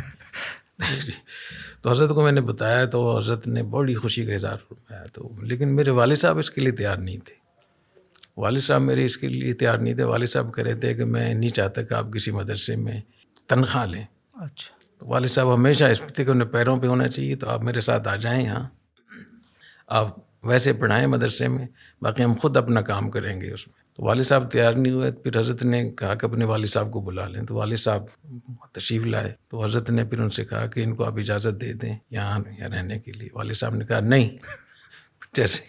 تو حضرت کو میں نے بتایا تو حضرت نے بڑی خوشی کا اظہار فرمایا. تو لیکن میرے والد صاحب اس کے لیے تیار نہیں تھے. والد صاحب میرے اس کے لیے تیار نہیں تھے. والد صاحب کہہ رہے تھے کہ میں نہیں چاہتا کہ آپ کسی مدرسے میں تنخواہ لیں. اچھا. تو والد صاحب ہمیشہ اس پہ کہ انہیں پیروں پہ ہونا چاہیے، تو آپ میرے ساتھ آ جائیں یہاں، آپ ویسے پڑھائیں مدرسے میں، باقی ہم خود اپنا کام کریں گے اس میں. تو والد صاحب تیار نہیں ہوئے. پھر حضرت نے کہا کہ اپنے والد صاحب کو بلا لیں. تو والد صاحب تشریف لائے. تو حضرت نے پھر ان سے کہا کہ ان کو آپ اجازت دے دیں یہاں رہنے کے لیے. والد صاحب نے کہا نہیں جیسے.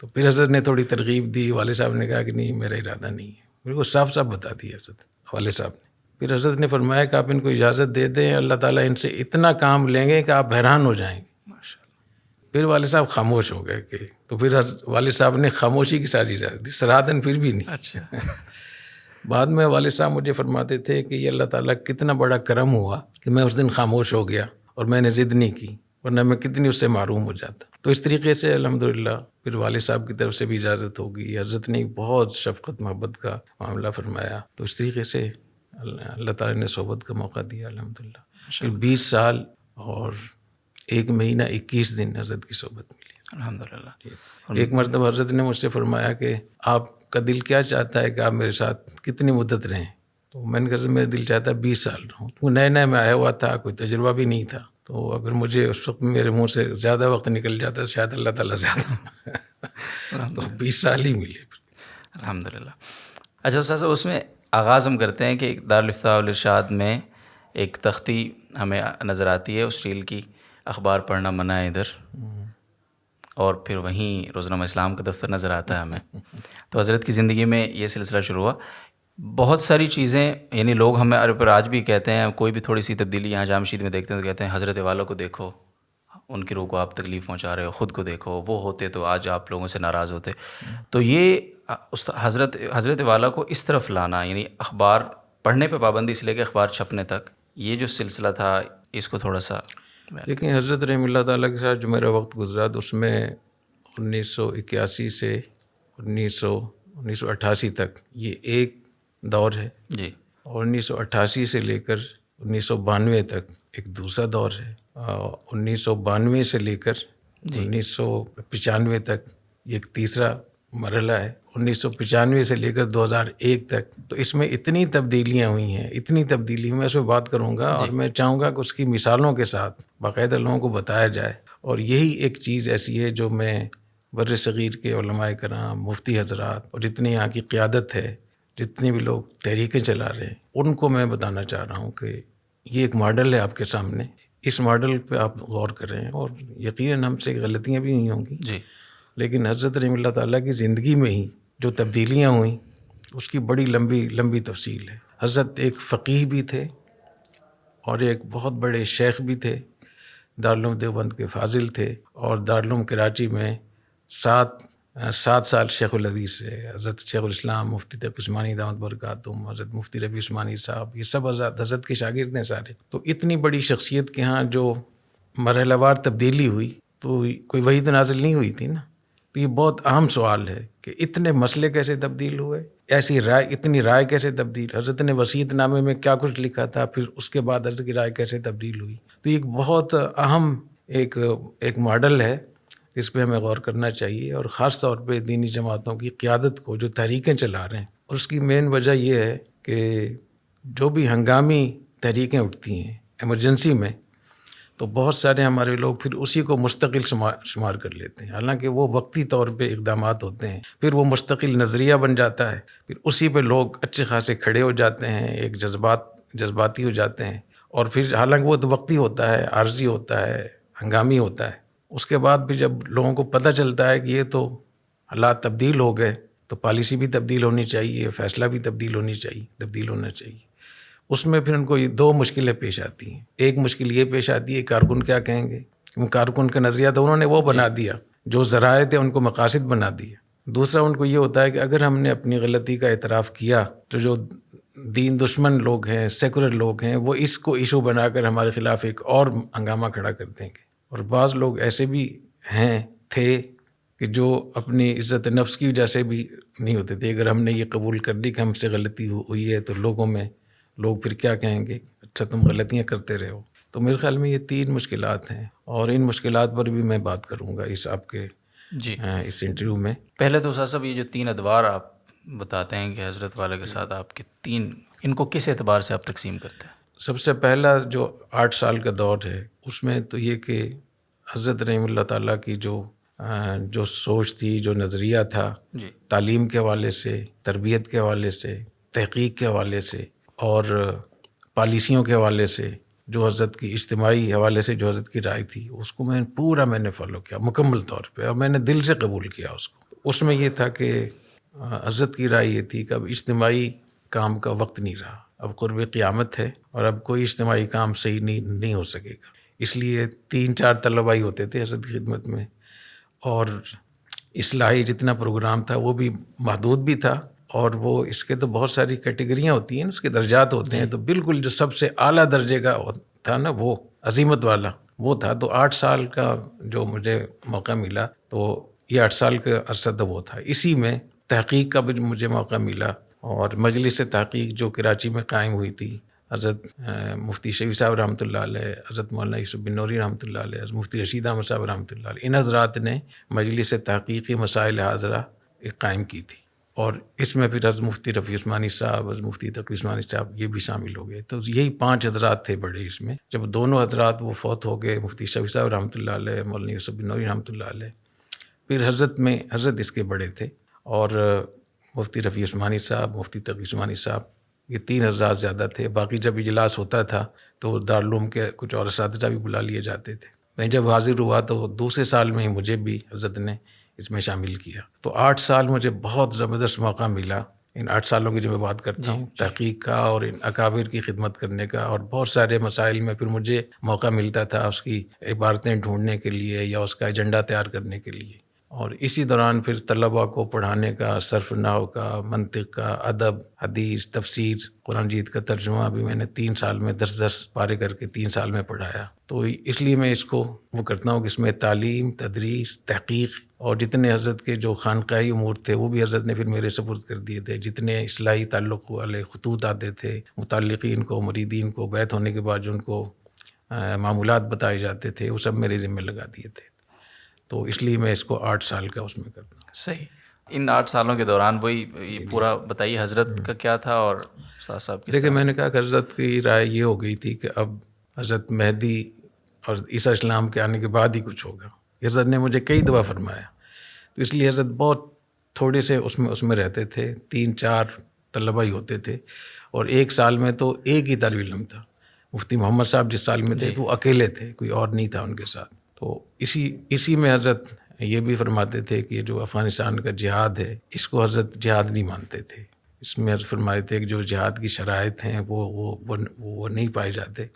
تو پھر حضرت نے تھوڑی ترغیب دی. والد صاحب نے کہا کہ نہیں، میرا ارادہ نہیں ہے. میرے کو صاف صاف بتا دی حضرت والد صاحب نے. پھر حضرت نے فرمایا کہ آپ ان کو اجازت دے دیں، اللہ تعالیٰ ان سے اتنا کام لیں گے کہ آپ حیران ہو جائیں گے. پھر والد صاحب خاموش ہو گئے کہ تو پھر والد صاحب نے خاموشی کی ساری اجازت دی، سرادن پھر بھی نہیں. اچھا. بعد میں والد صاحب مجھے فرماتے تھے کہ یہ اللہ تعالیٰ کتنا بڑا کرم ہوا کہ میں اس دن خاموش ہو گیا اور میں نے ضد نہیں کی، ورنہ میں کتنی اس سے محروم ہو جاتا. تو اس طریقے سے الحمدللہ پھر والد صاحب کی طرف سے بھی اجازت ہوگی. حضرت نے بہت شفقت محبت کا معاملہ فرمایا. تو اس طریقے سے اللہ تعالیٰ نے صحبت کا موقع دیا الحمدللہ. پھر 20 سال اور 1 مہینہ 21 دن حضرت کی صحبت ملی الحمدللہ. ایک مرتبہ حضرت نے مجھ سے فرمایا کہ آپ کا دل کیا چاہتا ہے کہ آپ میرے ساتھ کتنی مدت رہیں؟ تو میں نے کہا میرا دل چاہتا ہے 20 سال رہوں. تو نئے میں آیا ہوا تھا، کوئی تجربہ بھی نہیں تھا. تو اگر مجھے اس وقت میرے منہ سے زیادہ وقت نکل جاتا تو شاید اللہ تعالیٰ زیادہ تو 20 سال ہی ملے الحمدللہ. اچھا استاذ صاحب، اس میں آغاز ہم کرتے ہیں کہ دارالفتاح والارشاد میں ایک تختی ہمیں نظر آتی ہے اسٹیل کی، اخبار پڑھنا منع ہے ادھر، اور پھر وہیں روزنامہ اسلام کا دفتر نظر آتا ہے ہمیں. تو حضرت کی زندگی میں یہ سلسلہ شروع ہوا. بہت ساری چیزیں، یعنی لوگ ہمیں پر آج بھی کہتے ہیں، کوئی بھی تھوڑی سی تبدیلی یہاں جامع مسجد میں دیکھتے ہیں تو کہتے ہیں حضرت والوں کو دیکھو، ان کی روح کو آپ تکلیف پہنچا رہے ہو، خود کو دیکھو، وہ ہوتے تو آج آپ لوگوں سے ناراض ہوتے. تو یہ حضرت والا کو اس طرف لانا، یعنی اخبار پڑھنے پہ پابندی سے لے کے اخبار چھپنے تک، یہ جو سلسلہ تھا اس کو تھوڑا سا دیکھیں. حضرت رحمۃ اللہ تعالیٰ کے ساتھ جو میرا وقت گزرا تو اس میں 1981 سے 1988 تک یہ ایک دور ہے جی، اور 1988 سے لے کر 1992 تک ایک دوسرا دور ہے، 1992 سے لے کر 1995 تک یہ ایک تیسرا مرحلہ ہے، 1995 سے لے کر 2001 تک. تو اس میں اتنی تبدیلیاں ہوئی ہیں، اتنی تبدیلی میں اس میں بات کروں گا، اور میں چاہوں گا کہ اس کی مثالوں کے ساتھ باقاعدہ لوگوں کو بتایا جائے. اور یہی ایک چیز ایسی ہے جو میں بر صغیر کے علماء کرام، مفتی حضرات اور جتنی یہاں کی قیادت ہے، جتنے بھی لوگ تحریکیں چلا رہے ہیں، ان کو میں بتانا چاہ رہا ہوں کہ یہ ایک ماڈل ہے آپ کے سامنے، اس ماڈل پہ آپ غور کریں. اور یقیناً ہم سے غلطیاں بھی نہیں ہوں گی، جی، لیکن حضرت رحمۃ اللہ تعالیٰ کی زندگی میں ہی جو تبدیلیاں ہوئیں اس کی بڑی لمبی تفصیل ہے. حضرت ایک فقیہ بھی تھے اور ایک بہت بڑے شیخ بھی تھے، دارالعلوم دیوبند کے فاضل تھے، اور دارالعلوم کراچی میں 7 7 سال شیخ الحدیث سے، حضرت شیخ الاسلام مفتی تقی عثمانی دامت برکاتہم، حضرت مفتی رفیع عثمانی صاحب، یہ سب حضرت کے شاگرد ہیں سارے. تو اتنی بڑی شخصیت کے ہاں جو مرحلہ وار تبدیلی ہوئی تو کوئی وحی تو نازل نہیں ہوئی تھی نا. تو یہ بہت اہم سوال ہے کہ اتنے مسئلے کیسے تبدیل ہوئے، ایسی رائے، اتنی رائے کیسے تبدیل، حضرت نے وصیت نامے میں کیا کچھ لکھا تھا، پھر اس کے بعد حضرت کی رائے کیسے تبدیل ہوئی. تو یہ ایک بہت اہم ایک ماڈل ہے جس پہ ہمیں غور کرنا چاہیے، اور خاص طور پہ دینی جماعتوں کی قیادت کو جو تحریکیں چلا رہے ہیں. اور اس کی مین وجہ یہ ہے کہ جو بھی ہنگامی تحریکیں اٹھتی ہیں ایمرجنسی میں، تو بہت سارے ہمارے لوگ پھر اسی کو مستقل شمار کر لیتے ہیں، حالانکہ وہ وقتی طور پہ اقدامات ہوتے ہیں، پھر وہ مستقل نظریہ بن جاتا ہے، پھر اسی پہ لوگ اچھے خاصے کھڑے ہو جاتے ہیں، ایک جذباتی ہو جاتے ہیں، اور پھر حالانکہ وہ تو وقتی ہوتا ہے، عارضی ہوتا ہے، ہنگامی ہوتا ہے. اس کے بعد بھی جب لوگوں کو پتہ چلتا ہے کہ یہ تو حالات تبدیل ہو گئے، تو پالیسی بھی تبدیل ہونی چاہیے، فیصلہ بھی تبدیل ہونا چاہیے. اس میں پھر ان کو یہ 2 مشکلیں پیش آتی ہیں. ایک مشکل یہ پیش آتی ہے کارکن کیا کہیں گے، کیونکہ کارکن کا نظریہ تو انہوں نے وہ بنا دیا، جو ذرائع تھے ان کو مقاصد بنا دیا. دوسرا ان کو یہ ہوتا ہے کہ اگر ہم نے اپنی غلطی کا اعتراف کیا تو جو دین دشمن لوگ ہیں، سیکولر لوگ ہیں، وہ اس کو ایشو بنا کر ہمارے خلاف ایک اور ہنگامہ کھڑا کر دیں گے. اور بعض لوگ ایسے بھی تھے کہ جو اپنی عزت نفس کی وجہ سے بھی نہیں ہوتے تھے. اگر ہم نے یہ قبول کر لی کہ ہم سے غلطی ہوئی ہے تو لوگ پھر کیا کہیں گے، اچھا تم غلطیاں کرتے رہو. تو میرے خیال میں یہ 3 مشکلات ہیں، اور ان مشکلات پر بھی میں بات کروں گا اس آپ کے اس انٹرویو میں. پہلے تو استاد صاحب یہ جو 3 ادوار آپ بتاتے ہیں کہ حضرت والے کے ساتھ آپ کے 3، ان کو کس اعتبار سے آپ تقسیم کرتے ہیں؟ سب سے پہلا جو 8 سال کا دور ہے، اس میں تو یہ کہ حضرت رحمہ اللہ تعالیٰ کی جو سوچ تھی، جو نظریہ تھا، تعلیم کے حوالے سے، تربیت کے حوالے سے، تحقیق کے حوالے سے، اور پالیسیوں کے حوالے سے، جو حضرت کی اجتماعی حوالے سے جو حضرت کی رائے تھی، اس کو میں نے فالو کیا مکمل طور پہ، اور میں نے دل سے قبول کیا اس کو. اس میں یہ تھا کہ حضرت کی رائے یہ تھی کہ اب اجتماعی کام کا وقت نہیں رہا، اب قرب قیامت ہے، اور اب کوئی اجتماعی کام صحیح نہیں ہو سکے گا. اس لیے 3-4 طلباء ہی ہوتے تھے حضرت کی خدمت میں، اور اصلاحی جتنا پروگرام تھا وہ بھی محدود بھی تھا، اور وہ اس کے تو بہت ساری کیٹیگریاں ہوتی ہیں، اس کے درجات ہوتے ہیں. تو بالکل جو سب سے اعلیٰ درجے کا تھا نا، وہ عظیمت والا وہ تھا. تو 8 سال کا جو مجھے موقع ملا، تو یہ 8 سال کا عرصہ تو وہ تھا. اسی میں تحقیق کا بھی مجھے موقع ملا، اور مجلس تحقیق جو کراچی میں قائم ہوئی تھی، حضرت مفتی شفیع صاحب رحمۃ اللہ علیہ، حضرت مولانا یوسف بن نوری رحمۃ اللہ علیہ، حضرت مفتی رشید احمد صاحب رحمۃ اللہ علیہ، ان حضرات نے مجلس تحقیقی مسائل حاضرہ قائم کی تھی. اور اس میں پھر حضرت مفتی رفیع عثمانی صاحب، حضرت مفتی تقی عثمانی صاحب، یہ بھی شامل ہو گئے. تو یہی 5 حضرات تھے بڑے. اس میں جب دونوں حضرات وہ فوت ہو گئے، مفتی شفیع صاحب رحمۃ اللہ علیہ، مولانا یوسف بن نوری رحمۃ اللہ علیہ، پھر حضرت اس کے بڑے تھے، اور مفتی رفیع عثمانی صاحب، مفتی تقی عثمانی صاحب، یہ 3 حضرات زیادہ تھے. باقی جب اجلاس ہوتا تھا تو دارالعلوم کے کچھ اور اساتذہ بھی بلا لیے جاتے تھے. میں جب حاضر ہوا تو دوسرے سال میں ہی مجھے بھی حضرت نے اس میں شامل کیا. تو 8 سال مجھے بہت زبردست موقع ملا. ان 8 سالوں کی جو میں بات کرتا ہوں، تحقیق کا اور ان اکابر کی خدمت کرنے کا، اور بہت سارے مسائل میں پھر مجھے موقع ملتا تھا اس کی عبارتیں ڈھونڈنے کے لیے یا اس کا ایجنڈا تیار کرنے کے لیے. اور اسی دوران پھر طلباء کو پڑھانے کا، صرف نحو کا، منطق کا، ادب، حدیث، تفسیر، قرآن مجید کا ترجمہ بھی میں نے 3 سال میں 10 پارے کر کے 3 سال میں پڑھایا. تو اس لیے میں اس کو وہ کرتا ہوں کہ اس میں تعلیم، تدریس، تحقیق، اور جتنے حضرت کے جو خانقاہی امور تھے وہ بھی حضرت نے پھر میرے سپرد کر دیے تھے. جتنے اصلاحی تعلق والے خطوط آتے تھے متعلقین کو، مریدین کو، بیعت ہونے کے بعد جو ان کو معمولات بتائے جاتے تھے، وہ سب میرے ذمہ لگا دیے تھے. تو اس لیے میں اس کو 8 سال کا اس میں کرتا ہوں. صحیح. ان 8 سالوں کے دوران وہی پورا بتائیے حضرت کا کیا تھا، اور صاحب دیکھیں میں نے کہا کہ حضرت کی رائے یہ ہو گئی تھی کہ اب حضرت مہدی اور عیسیٰ اسلام کے آنے کے بعد ہی کچھ ہوگا. حضرت نے مجھے کئی دفعہ فرمایا. تو اس لیے حضرت بہت تھوڑے سے اس میں رہتے تھے. 3-4 طلبہ ہی ہوتے تھے، اور 1 سال میں تو ایک ہی طالب علم تھا. مفتی محمد صاحب جس سال میں تھے وہ اکیلے تھے، کوئی اور نہیں تھا ان کے ساتھ. تو اسی میں حضرت یہ بھی فرماتے تھے کہ جو افغانستان کا جہاد ہے، اس کو حضرت جہاد نہیں مانتے تھے. اس میں حضرت فرماتے تھے کہ جو جہاد کی شرائط ہیں وہ نہیں پائے جاتے.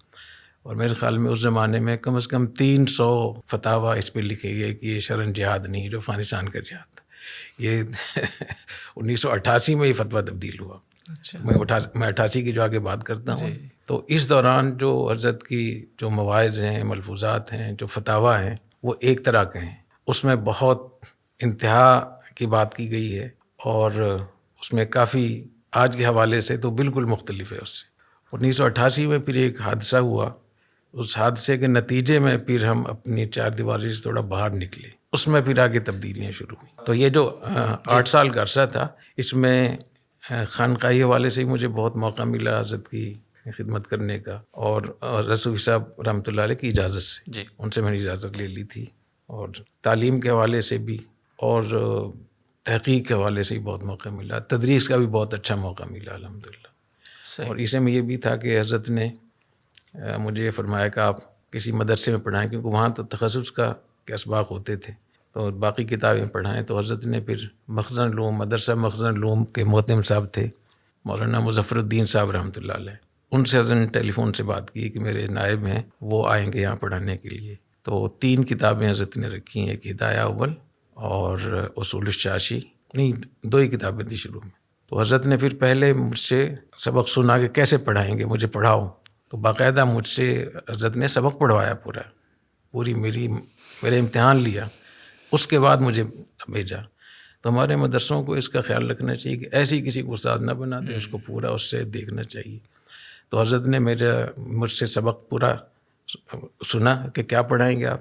اور میرے خیال میں اس زمانے میں کم از کم 300 فتاویٰ اس پہ لکھے گئے کہ یہ شرعاً جہاد نہیں، جو افغانستان کا جہاد. یہ 1988 میں یہ فتویٰ تبدیل ہوا. اچھا. میں 88 کی جو آگے بات کرتا ہوں. تو اس دوران جو حضرت کی جو مواعظ ہیں، ملفوظات ہیں، جو فتاویٰ ہیں، وہ ایک طرح کے ہیں. اس میں بہت انتہا کی بات کی گئی ہے، اور اس میں کافی آج کے حوالے سے تو بالکل مختلف ہے اس سے. 1988 میں پھر ایک حادثہ ہوا. اس حادثے کے نتیجے میں پھر ہم اپنی چار دیواری سے تھوڑا باہر نکلے. اس میں پھر آگے تبدیلیاں شروع ہوئیں. تو یہ جو 8 سال کا عرصہ تھا، اس میں خانقاہی حوالے سے ہی مجھے بہت موقع ملا حضرت کی خدمت کرنے کا، اور رسول صاحب رحمۃ اللہ علیہ کی اجازت سے ان سے میں نے اجازت لے لی تھی. اور تعلیم کے حوالے سے بھی اور تحقیق کے حوالے سے بھی بہت موقع ملا. تدریس کا بھی بہت اچھا موقع ملا الحمدللہ. اور اسے میں یہ بھی تھا کہ حضرت نے مجھے یہ فرمایا کہ آپ کسی مدرسے میں پڑھائیں، کیونکہ وہاں تو تخصص کا کے اسباق ہوتے تھے، تو باقی کتابیں پڑھائیں. تو حضرت نے پھر مخزن العلوم، مدرسہ مخزن العلوم کے محتم صاحب تھے مولانا مظفر الدین صاحب رحمۃ اللہ علیہ. ان سے حضرت نے ٹیلی فون سے بات کی کہ میرے نائب ہیں، وہ آئیں گے یہاں پڑھانے کے لیے. تو 3 کتابیں حضرت نے رکھی ہیں، ایک ہدایہ اول اور اصول الشاشی. نہیں، 2 ہی کتابیں تھیں شروع میں. تو حضرت نے پھر پہلے مجھ سے سبق سنا کہ کیسے پڑھائیں گے، مجھے پڑھاؤ. تو باقاعدہ مجھ سے حضرت نے سبق پڑھوایا، پوری میرے امتحان لیا. اس کے بعد مجھے بھیجا. تو ہمارے مدرسوں کو اس کا خیال رکھنا چاہیے کہ ایسی کسی کو استاد نہ بنا دیں، اس کو پورا اس سے دیکھنا چاہیے. تو حضرت نے مجھ سے سبق پورا سنا کہ کیا پڑھائیں گے آپ.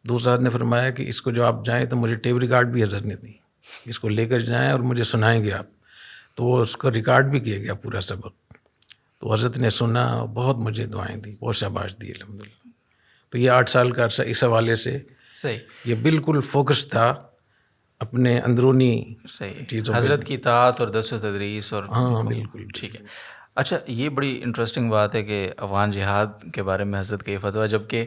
دوسرا نے فرمایا کہ اس کو جو آپ جائیں تو مجھے ٹیپ ریکارڈ بھی حضرت نے دی، اس کو لے کر جائیں اور مجھے سنائیں گے آپ. تو اس کو ریکارڈ بھی کیا گیا پورا سبق. تو حضرت نے سنا، بہت مجھے دعائیں دی، بہت شاباش دی الحمدللہ. تو یہ 8 سال کا عرصہ اس حوالے سے یہ بالکل فوکس تھا اپنے اندرونی چیزوں پہ. حضرت کی اطاعت اور درس و تدریس. اور ہاں بالکل ٹھیک ہے. اچھا، یہ بڑی انٹرسٹنگ بات ہے کہ افغان جہاد کے بارے میں حضرت کا یہ فتویٰ، جبکہ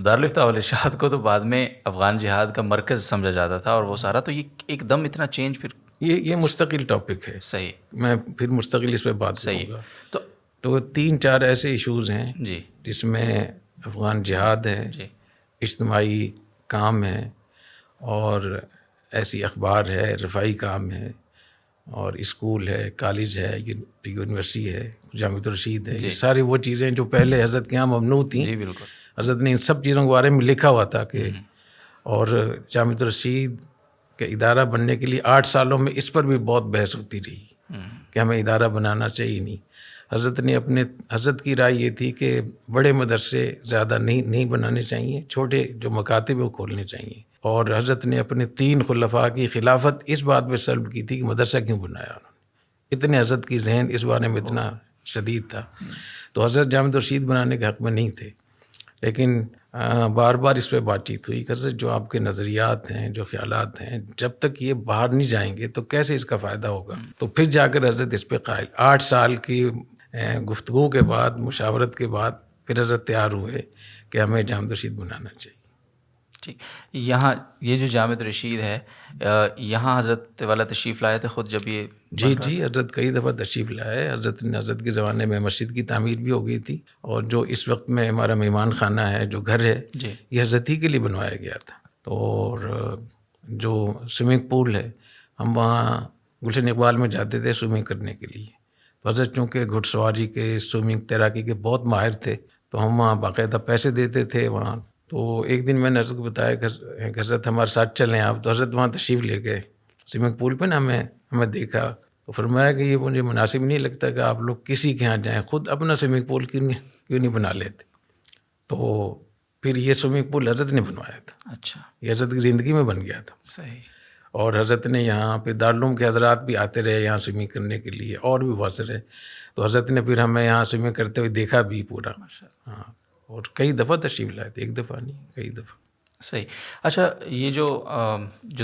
دارالفتاء والارشاد کو تو بعد میں افغان جہاد کا مرکز سمجھا جاتا تھا اور وہ سارا، تو یہ ایک دم اتنا چینج پھر یہ مستقل ٹاپک ہے. صحیح. میں پھر مستقل اس پہ بات کروں گا. تو 3-4 ایسے ایشوز ہیں جس میں افغان جہاد ہے، اجتماعی کام ہے، اور ایسی اخبار ہے، رفاعی کام ہے، اور اسکول ہے، کالج ہے، یونیورسٹی ہے، جامعۃ الرشید ہے. یہ ساری وہ چیزیں جو پہلے حضرت کے یہاں ممنوع تھیں. بالکل. حضرت نے ان سب چیزوں کے بارے میں لکھا ہوا تھا کہ، اور جامعۃ الرشید کے ادارہ بننے کے لیے 8 سالوں میں اس پر بھی بہت بحث ہوتی رہی کہ ہمیں ادارہ بنانا چاہیے نہیں. حضرت کی رائے یہ تھی کہ بڑے مدرسے زیادہ نہیں بنانے چاہیے، چھوٹے جو مکاتب وہ کھولنے چاہیے. اور حضرت نے اپنے 3 خلفاء کی خلافت اس بات پہ سلب کی تھی کہ مدرسہ کیوں بنایا انہوں نے. اتنے حضرت کی ذہن اس بارے میں اتنا شدید تھا. تو حضرت جامعۃ الرشید بنانے کے حق میں نہیں تھے، لیکن بار بار اس پہ بات چیت ہوئی کہ حضرت جو آپ کے نظریات ہیں، جو خیالات ہیں، جب تک یہ باہر نہیں جائیں گے تو کیسے اس کا فائدہ ہوگا. تو پھر جا کر حضرت اس پہ قائل 8 سال کی گفتگو کے بعد، مشاورت کے بعد، پھر حضرت تیار ہوئے کہ ہمیں جامعۃ الرشید بنانا چاہیے. ٹھیک. یہاں یہ جو جامعۃ الرشید ہے، یہاں حضرت والا تشریف لائے تھے خود جب یہ؟ جی حضرت کئی دفعہ تشریف لائے. حضرت کے زمانے میں مسجد کی تعمیر بھی ہو گئی تھی، اور جو اس وقت میں ہمارا مہمان خانہ ہے، جو گھر ہے، یہ حضرت ہی کے لیے بنوایا گیا تھا. تو اور جو سوئمنگ پول ہے، ہم وہاں گلشن اقبال میں جاتے تھے سوئمنگ کرنے کے لیے. تو حضرت چونکہ گھڑ سواری کے، سوئمنگ، تیراکی کے بہت ماہر تھے، تو ہم وہاں باقاعدہ پیسے دیتے تھے وہاں. تو ایک دن میں نے حضرت کو بتایا کہ حضرت ہمارے ساتھ چلیں آپ. تو حضرت وہاں تشریف لے گئے سوئمنگ پول پہ نا. ہمیں دیکھا تو فرمایا کہ یہ مجھے مناسب نہیں لگتا کہ آپ لوگ کسی کے یہاں جائیں، خود اپنا سوئمنگ پول کیوں نہیں بنا لیتے. تو پھر یہ سوئمنگ پول حضرت نے بنوایا تھا. اچھا. یہ حضرت کی زندگی میں بن گیا تھا. صحیح. اور حضرت نے یہاں پہ دارالعلوم کے حضرات بھی آتے رہے یہاں سوئمنگ کرنے کے لیے، اور بھی بہت سے رہے. تو حضرت نے پھر ہمیں یہاں سوئمنگ کرتے ہوئے دیکھا بھی پورا. ہاں. اور کئی دفعہ تشریف لائے تھے، ایک دفعہ نہیں، کئی دفعہ. صحیح. اچھا، یہ جو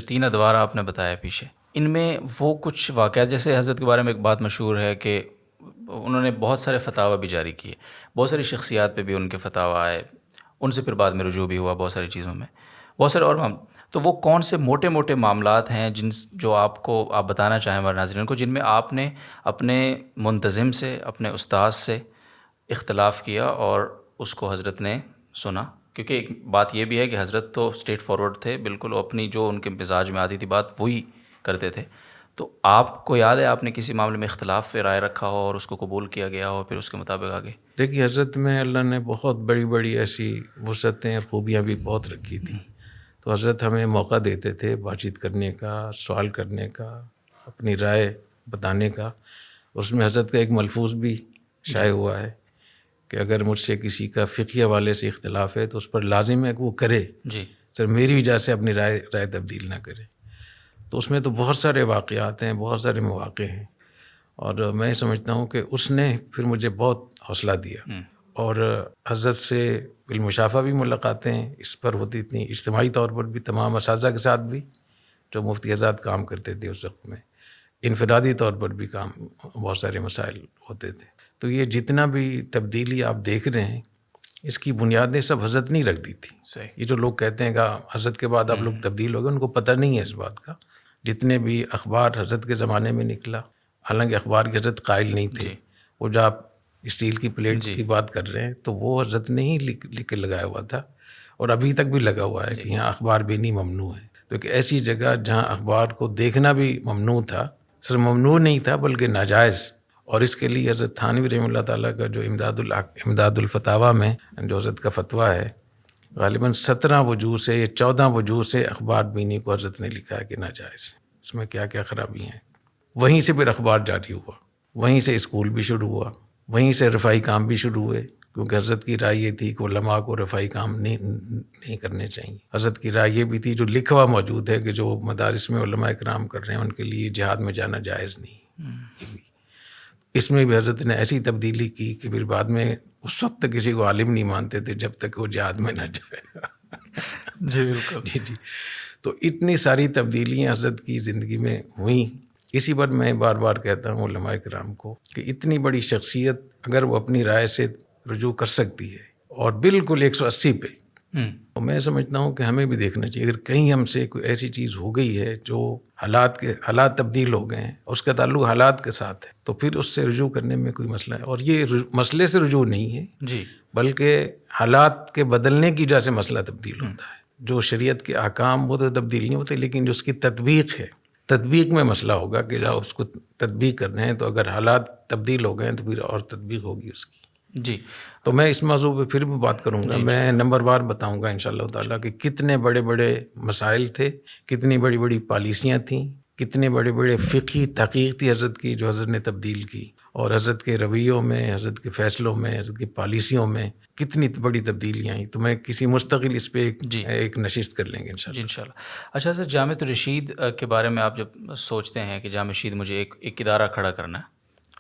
3 ادوار آپ نے بتایا پیچھے، ان میں وہ کچھ واقعات، جیسے حضرت کے بارے میں ایک بات مشہور ہے کہ انہوں نے بہت سارے فتاوی بھی جاری کیے، بہت ساری شخصیات پہ بھی ان کے فتاوی آئے، ان سے پھر بعد میں رجوع بھی ہوا بہت ساری چیزوں میں، بہت سارے اور تو وہ کون سے موٹے موٹے معاملات ہیں جو آپ بتانا چاہیں ہمارے ناظرین کو، جن میں آپ نے اپنے منتظم سے، اپنے استاذ سے اختلاف کیا اور اس کو حضرت نے سنا کیونکہ ایک بات یہ بھی ہے کہ حضرت تو اسٹریٹ فارورڈ تھے بالکل، اپنی جو ان کے مزاج میں آتی تھی بات وہی کرتے تھے. تو آپ کو یاد ہے آپ نے کسی معاملے میں اختلاف پہ رائے رکھا ہو اور اس کو قبول کیا گیا ہو پھر اس کے مطابق آگے؟ دیکھیے حضرت میں اللہ نے بہت بڑی بڑی ایسی وسعتیں اور خوبیاں بھی بہت رکھی تھیں. تو حضرت ہمیں موقع دیتے تھے بات چیت کرنے کا، سوال کرنے کا، اپنی رائے بتانے کا. اس میں حضرت کا ایک ملفوظ بھی شائع ہوا ہے کہ اگر مجھ سے کسی کا فقہی حوالے سے اختلاف ہے تو اس پر لازم ہے کہ وہ کرے، جی سر میری وجہ سے اپنی رائے تبدیل نہ کرے. تو اس میں تو بہت سارے واقعات ہیں، بہت سارے مواقع ہیں، اور میں سمجھتا ہوں کہ اس نے پھر مجھے بہت حوصلہ دیا. اور حضرت سے بالمشافہ بھی ملاقاتیں اس پر ہوتی تھیں، اجتماعی طور پر بھی تمام اساتذہ کے ساتھ بھی جو مفتی آزاد کام کرتے تھے اس وقت میں، انفرادی طور پر بھی کام، بہت سارے مسائل ہوتے تھے. تو یہ جتنا بھی تبدیلی آپ دیکھ رہے ہیں اس کی بنیادیں سب حضرت نہیں رکھ دی تھی. صحیح. یہ جو لوگ کہتے ہیں کہ حضرت کے بعد آپ لوگ تبدیل ہو گئے، ان کو پتہ نہیں ہے اس بات کا. جتنے بھی اخبار حضرت کے زمانے میں نکلا، حالانکہ اخبار کے حضرت قائل نہیں تھے. وہ جو آپ اسٹیل کی پلیٹ کی بات کر رہے ہیں تو وہ حضرت نے ہی لکھ کے لگایا ہوا تھا، اور ابھی تک بھی لگا ہوا ہے کہ یہاں اخبار بینی ممنوع ہے. تو ایک ایسی جگہ جہاں اخبار کو دیکھنا بھی ممنوع تھا، صرف ممنوع نہیں تھا بلکہ ناجائز. اور اس کے لیے حضرت تھانوی رحمہ اللہ تعالیٰ کا جو امداد الفتاویٰ میں جو حضرت کا فتویٰ ہے، غالباً 17 وجوہ سے یا 14 وجوہ سے اخبار بینی کو حضرت نے لکھا ہے کہ ناجائز. اس میں کیا کیا خرابی ہیں. وہیں سے پھر اخبار جاری ہوا، وہیں سے اسکول بھی شروع ہوا، وہیں سے رفاعی کام بھی شروع ہوئے، کیونکہ حضرت کی رائے یہ تھی کہ علماء کو رفاعی کام نہیں کرنے چاہیے. حضرت کی رائے یہ بھی تھی، جو لکھا ہوا موجود ہے، کہ جو مدارس میں علماء اکرام کر رہے ہیں ان کے لیے جہاد میں جانا جائز نہیں. یہ بھی اس میں بھی حضرت نے ایسی تبدیلی کی کہ پھر بعد میں اس وقت تک کسی کو عالم نہیں مانتے تھے جب تک وہ جہاد میں نہ جائے. جی بالکل. جی. تو اتنی ساری تبدیلیاں حضرت کی زندگی میں ہوئیں. اسی پر میں بار بار کہتا ہوں علماء کرام کو کہ اتنی بڑی شخصیت اگر وہ اپنی رائے سے رجوع کر سکتی ہے اور بالکل 180 پہ، تو میں سمجھتا ہوں کہ ہمیں بھی دیکھنا چاہیے. اگر کہیں ہم سے کوئی ایسی چیز ہو گئی ہے جو حالات تبدیل ہو گئے ہیں، اس کا تعلق حالات کے ساتھ ہے، تو پھر اس سے رجوع کرنے میں کوئی مسئلہ ہے. اور یہ مسئلے سے رجوع نہیں ہے جی، بلکہ حالات کے بدلنے کی وجہ سے مسئلہ تبدیل ہوتا ہے. جو شریعت کے احکام وہ تو تبدیل نہیں ہوتے، لیکن جو اس کی تطبیق ہے، تطبیق میں مسئلہ ہوگا کہ جب اس کو تطبیق کرنے ہیں تو اگر حالات تبدیل ہو گئے ہیں تو پھر اور تطبیق ہوگی اس کی. جی. تو میں اس موضوع پہ پھر بھی بات کروں گا. میں نمبر وار بتاؤں گا انشاءاللہ تعالیٰ کہ کتنے بڑے بڑے مسائل تھے، کتنی بڑی بڑی پالیسیاں تھیں، کتنے بڑے بڑے فقہی تحقیق تھی حضرت کی جو حضرت نے تبدیل کی. اور حضرت کے رویوں میں، حضرت کے فیصلوں میں، حضرت کی پالیسیوں میں کتنی بڑی تبدیلیاں آئیں. تو میں کسی مستقل اس پہ ایک نشست کر لیں گے انشاءاللہ. جی انشاءاللہ. اچھا سر، جامع الرشید کے بارے میں آپ جب سوچتے ہیں کہ جامع الرشید مجھے ایک ادارہ کھڑا کرنا ہے،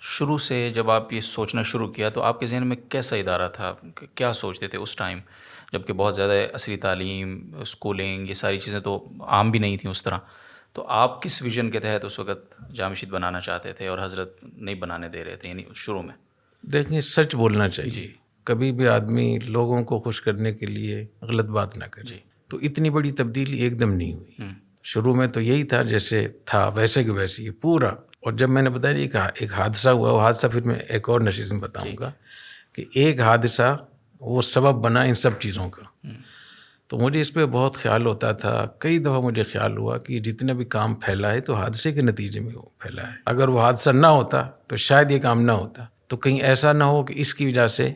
شروع سے جب آپ یہ سوچنا شروع کیا تو آپ کے ذہن میں کیسا ادارہ تھا؟ کیا سوچتے تھے اس ٹائم جب کہ بہت زیادہ عصری تعلیم، اسکولنگ، یہ ساری چیزیں تو عام بھی نہیں تھیں اس طرح؟ تو آپ کس ویژن کے تحت اس وقت جامع الرشید بنانا چاہتے تھے اور حضرت نہیں بنانے دے رہے تھے، یعنی شروع میں؟ دیکھیں، سچ بولنا چاہیے. کبھی بھی آدمی لوگوں کو خوش کرنے کے لیے غلط بات نہ کرے. تو اتنی بڑی تبدیلی ایک دم نہیں ہوئی. شروع میں تو یہی تھا جیسے تھا ویسے کہ ویسے ہی پورا. اور جب میں نے بتایا کہ ایک حادثہ ہوا، وہ حادثہ پھر میں ایک اور نشست میں بتاؤں گا کہ ایک حادثہ وہ سبب بنا ان سب چیزوں کا. تو مجھے اس پہ بہت خیال ہوتا تھا. کئی دفعہ مجھے خیال ہوا کہ جتنا بھی کام پھیلا ہے تو حادثے کے نتیجے میں وہ پھیلا ہے. اگر وہ حادثہ نہ ہوتا تو شاید یہ کام نہ ہوتا. تو کہیں ایسا نہ ہو کہ اس کی وجہ سے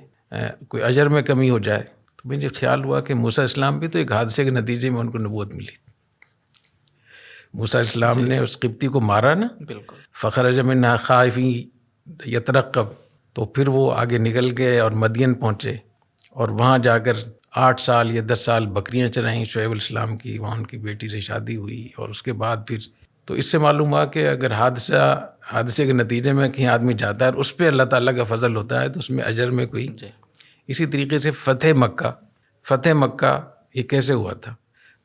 کوئی اجر میں کمی ہو جائے. تو مجھے خیال ہوا کہ موسیٰ السلام بھی تو ایک حادثے کے نتیجے میں ان کو نبوت ملی. موسیٰ السلام نے اس قبطی کو مارا نا، بالکل. فخرج منہا خائفا یترقب. تو پھر وہ آگے نکل گئے اور مدین پہنچے اور وہاں جا کر 8 سال یا 10 سال بکریاں چرائیں شعیب علیہ السلام کی. وہاں ان کی بیٹی سے شادی ہوئی اور اس کے بعد پھر تو اس سے معلوم ہوا کہ اگر حادثے کے نتیجے میں کہیں آدمی جاتا ہے اور اس پہ اللہ تعالیٰ کا فضل ہوتا ہے تو اس میں اجر میں کوئی. اسی طریقے سے فتح مکہ یہ کیسے ہوا تھا؟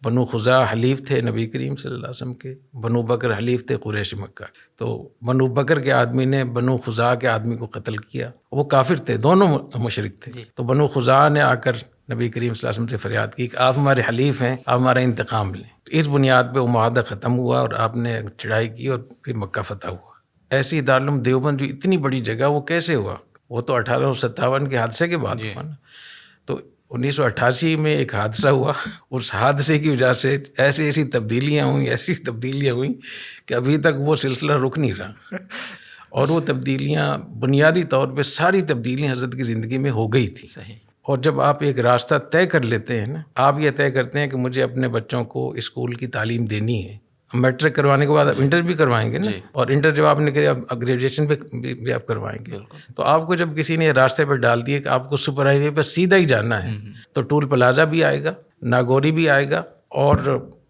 بنو خزاع حلیف تھے نبی کریم صلی اللہ علیہ وسلم کے، بنو بکر حلیف تھے قریش مکہ. تو بنو بکر کے آدمی نے بنو خزاع کے آدمی کو قتل کیا. وہ کافر تھے، دونوں مشرک تھے. تو بنو خزاع نے آ کر نبی کریم صلی اللہ علیہ وسلم سے فریاد کی کہ آپ ہمارے حلیف ہیں، آپ ہمارا انتقام لیں. تو اس بنیاد پہ وہ معاہدہ ختم ہوا اور آپ نے چڑھائی کی اور پھر مکہ فتح ہوا. ایسی دارالعلوم دیوبند جو اتنی بڑی جگہ وہ کیسے ہوا؟ وہ تو 1857 کے حادثے کے بعد ہوا نا. تو 1988 میں ایک حادثہ ہوا. اس حادثے کی وجہ سے ایسی تبدیلیاں ہوئیں کہ ابھی تک وہ سلسلہ رک نہیں رہا. اور وہ تبدیلیاں بنیادی طور پہ ساری تبدیلیاں حضرت کی زندگی میں ہو گئی تھی. صحیح. اور جب آپ ایک راستہ طے کر لیتے ہیں نا, آپ یہ طے کرتے ہیں کہ مجھے اپنے بچوں کو اسکول کی تعلیم دینی ہے. میٹرک کروانے کے بعد آپ انٹر بھی کروائیں گے نا, اور انٹر جب آپ نے کیا گریجویشن پہ بھی آپ کروائیں گے. تو آپ کو جب کسی نے راستے پہ ڈال دیے کہ آپ کو سپر ہائی وے پہ سیدھا ہی جانا ہے, تو ٹول پلازا بھی آئے گا, ناگوری بھی آئے گا, اور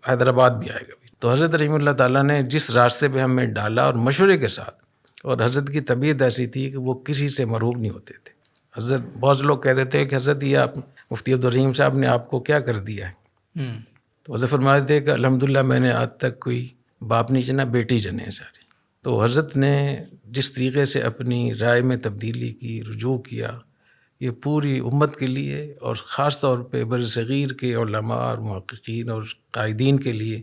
حیدرآباد بھی آئے گا. تو حضرت رحمہ اللہ تعالیٰ نے جس راستے پہ ہمیں ڈالا, اور مشورے کے ساتھ, اور حضرت کی طبیعت ایسی تھی کہ وہ کسی سے مرعوب نہیں ہوتے تھے. حضرت, بہت لوگ کہہ دیتے ہیں کہ حضرت یہ آپ مفتی عبدالرحیم صاحب نے آپ کو کیا کر دیا ہے. تو حضرت فرماتے تھے کہ الحمدللہ میں نے آج تک کوئی باپ نہیں چنا, بیٹی چنے ہیں سارے. تو حضرت نے جس طریقے سے اپنی رائے میں تبدیلی کی, رجوع کیا, یہ پوری امت کے لیے اور خاص طور پہ برصغیر کے علماء اور محققین اور قائدین کے لیے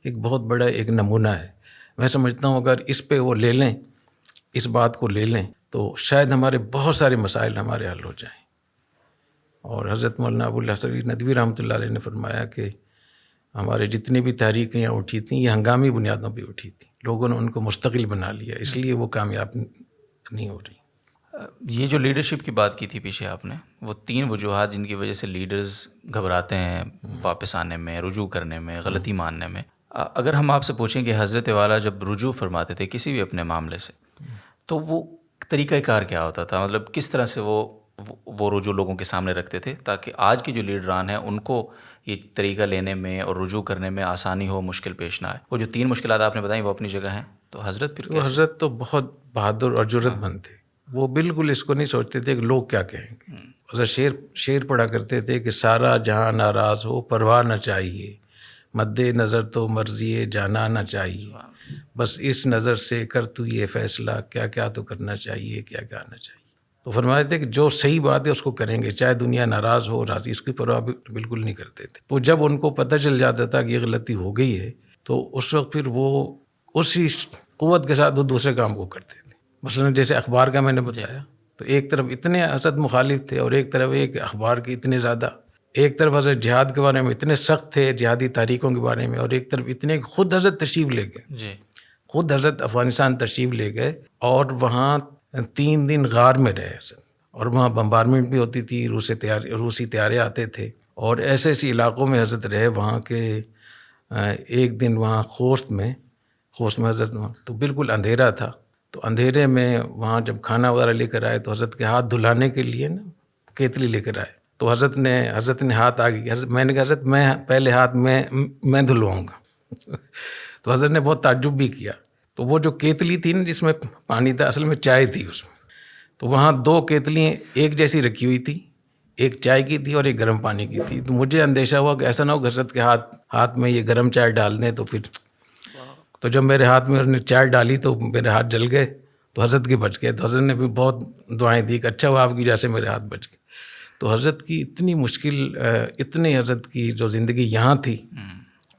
ایک بہت بڑا ایک نمونہ ہے. میں سمجھتا ہوں اگر اس پہ وہ لے لیں, اس بات کو لے لیں, تو شاید ہمارے بہت سارے مسائل ہمارے حل ہو جائیں. اور حضرت مولانا ابو الحسن علی ندوی رحمۃ اللہ علیہ نے فرمایا کہ ہمارے جتنی بھی تحریکیں یہاں اٹھی تھیں یہ ہنگامی بنیادوں پہ اٹھی تھیں. لوگوں نے ان کو مستقل بنا لیا, اس لیے وہ کامیاب نہیں ہو رہی. یہ جو لیڈرشپ کی بات کی تھی پیچھے آپ نے, وہ 3 وجوہات جن کی وجہ سے لیڈرز گھبراتے ہیں واپس آنے میں, رجوع کرنے میں, غلطی ماننے میں. اگر ہم آپ سے پوچھیں کہ حضرت والا جب رجوع فرماتے تھے کسی بھی اپنے معاملے سے, تو وہ طریقہ کار کیا ہوتا تھا؟ مطلب کس طرح سے وہ رجوع لوگوں کے سامنے رکھتے تھے تاکہ آج کے جو لیڈران ہیں ان کو یہ طریقہ لینے میں اور رجوع کرنے میں آسانی ہو, مشکل پیش نہ آئے؟ وہ جو 3 مشکلات آپ نے بتائیں وہ اپنی جگہ ہیں. تو حضرت پھر حضرت تو بہت بہادر اور جرأت مند تھے. وہ بالکل اس کو نہیں سوچتے تھے کہ لوگ کیا کہیں گے. حضرت شعر پڑھا کرتے تھے کہ سارا جہاں ناراض ہو پرواہ نہ چاہیے, مد نظر تو مرضی جانا نہ چاہیے, بس اس نظر سے کر تو یہ فیصلہ کیا کیا تو کرنا چاہیے, کیا کیا آنا چاہیے. تو فرماتے تھے کہ جو صحیح بات ہے اس کو کریں گے, چاہے دنیا ناراض ہو راضی, اس کی پرواہ بالکل نہیں کرتے تھے. تو جب ان کو پتہ چل جاتا تھا کہ یہ غلطی ہو گئی ہے, تو اس وقت پھر وہ اسی قوت کے ساتھ وہ دوسرے کام کو کرتے تھے. مثلاً جیسے اخبار کا میں نے بتایا, تو ایک طرف اتنے حضرت مخالف تھے, اور ایک طرف ایک اخبار کے اتنے زیادہ, ایک طرف حضرت جہاد کے بارے میں اتنے سخت تھے, جہادی تاریخوں کے بارے میں, اور ایک طرف اتنے خود حضرت تشریف لے گئے. خود حضرت افغانستان تشریف لے گئے, اور وہاں 3 دن غار میں رہے حضرت, اور وہاں بمبارمنٹ بھی ہوتی تھی, روسی طیارے آتے تھے, اور ایسے علاقوں میں حضرت رہے وہاں کے. ایک دن وہاں خوست میں حضرت, تو بالکل اندھیرا تھا, تو اندھیرے میں وہاں جب کھانا وغیرہ لے کر آئے تو حضرت کے ہاتھ دھلانے کے لیے نا کیتلی لے کر آئے. تو حضرت نے ہاتھ آگے کیا. میں نے کہا حضرت میں پہلے ہاتھ میں دھلواؤں گا. تو حضرت نے بہت تعجب بھی کیا. تو وہ جو کیتلی تھی نا جس میں پانی تھا, اصل میں چائے تھی اس میں. تو وہاں 2 کیتلیاں ایک جیسی رکھی ہوئی تھی, ایک چائے کی تھی اور ایک گرم پانی کی تھی. تو مجھے اندیشہ ہوا کہ ایسا نہ ہو کہ حضرت کے ہاتھ میں یہ گرم چائے ڈال دیں تو پھر. تو جب میرے ہاتھ میں انہوں نے چائے ڈالی تو میرے ہاتھ جل گئے, تو حضرت کے بچ گئے. تو حضرت نے بھی بہت دعائیں دی کہ اچھا ہوا آپ کی وجہ سے میرے ہاتھ بچ گئے. تو حضرت کی اتنی مشکل, اتنی حضرت کی جو زندگی یہاں تھی,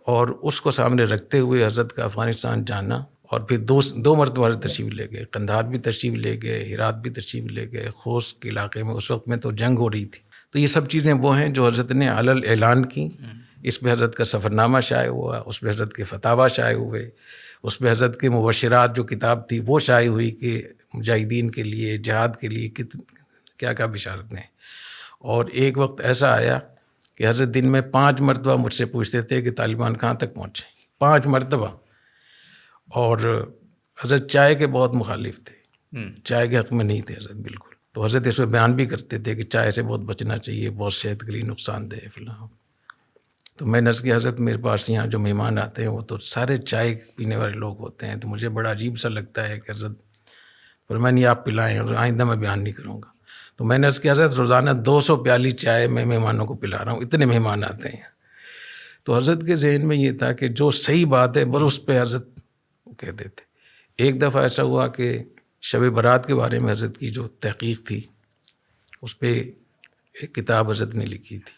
اور اس کو سامنے رکھتے ہوئے حضرت کا افغانستان جانا, اور پھر 2 مرتبہ تشریف لے گئے, قندھار بھی تشریف لے گئے, ہرات بھی تشریف لے گئے, خوست کے علاقے میں اس وقت میں تو جنگ ہو رہی تھی. تو یہ سب چیزیں وہ ہیں جو حضرت نے علل اعلان کی. اس پہ حضرت کا سفرنامہ شائع ہوا, اس پہ حضرت کے فتاویٰ شائع ہوئے, اس پہ حضرت کے مبشرات جو کتاب تھی وہ شائع ہوئی کہ مجاہدین کے لیے, جہاد کے لیے کیا کیا بشارتیں ہیں. اور ایک وقت ایسا آیا کہ حضرت دن میں 5 مرتبہ مجھ سے پوچھتے تھے کہ طالبان کہاں تک پہنچے, 5 مرتبہ. اور حضرت چائے کے بہت مخالف تھے, چائے کے حق میں نہیں تھے حضرت بالکل. تو حضرت اس میں بیان بھی کرتے تھے کہ چائے سے بہت بچنا چاہیے, بہت صحت کے لیے نقصان دہ فلاں. تو میں نے عرض کیا حضرت میرے پاس یہاں جو مہمان آتے ہیں وہ تو سارے چائے پینے والے لوگ ہوتے ہیں, تو مجھے بڑا عجیب سا لگتا ہے کہ حضرت, پر میں نہیں آپ پلائیں, اور آئندہ میں بیان نہیں کروں گا. تو میں نے عرض کیا حضرت روزانہ 200 پیالی چائے میں مہمانوں کو پلا رہا ہوں, اتنے مہمان آتے ہیں. تو حضرت کے ذہن میں یہ تھا کہ جو صحیح بات ہے بس اس پہ حضرت وہ کہتے تھے. ایک دفعہ ایسا ہوا کہ شب برات کے بارے میں حضرت کی جو تحقیق تھی اس پہ ایک کتاب حضرت نے لکھی تھی,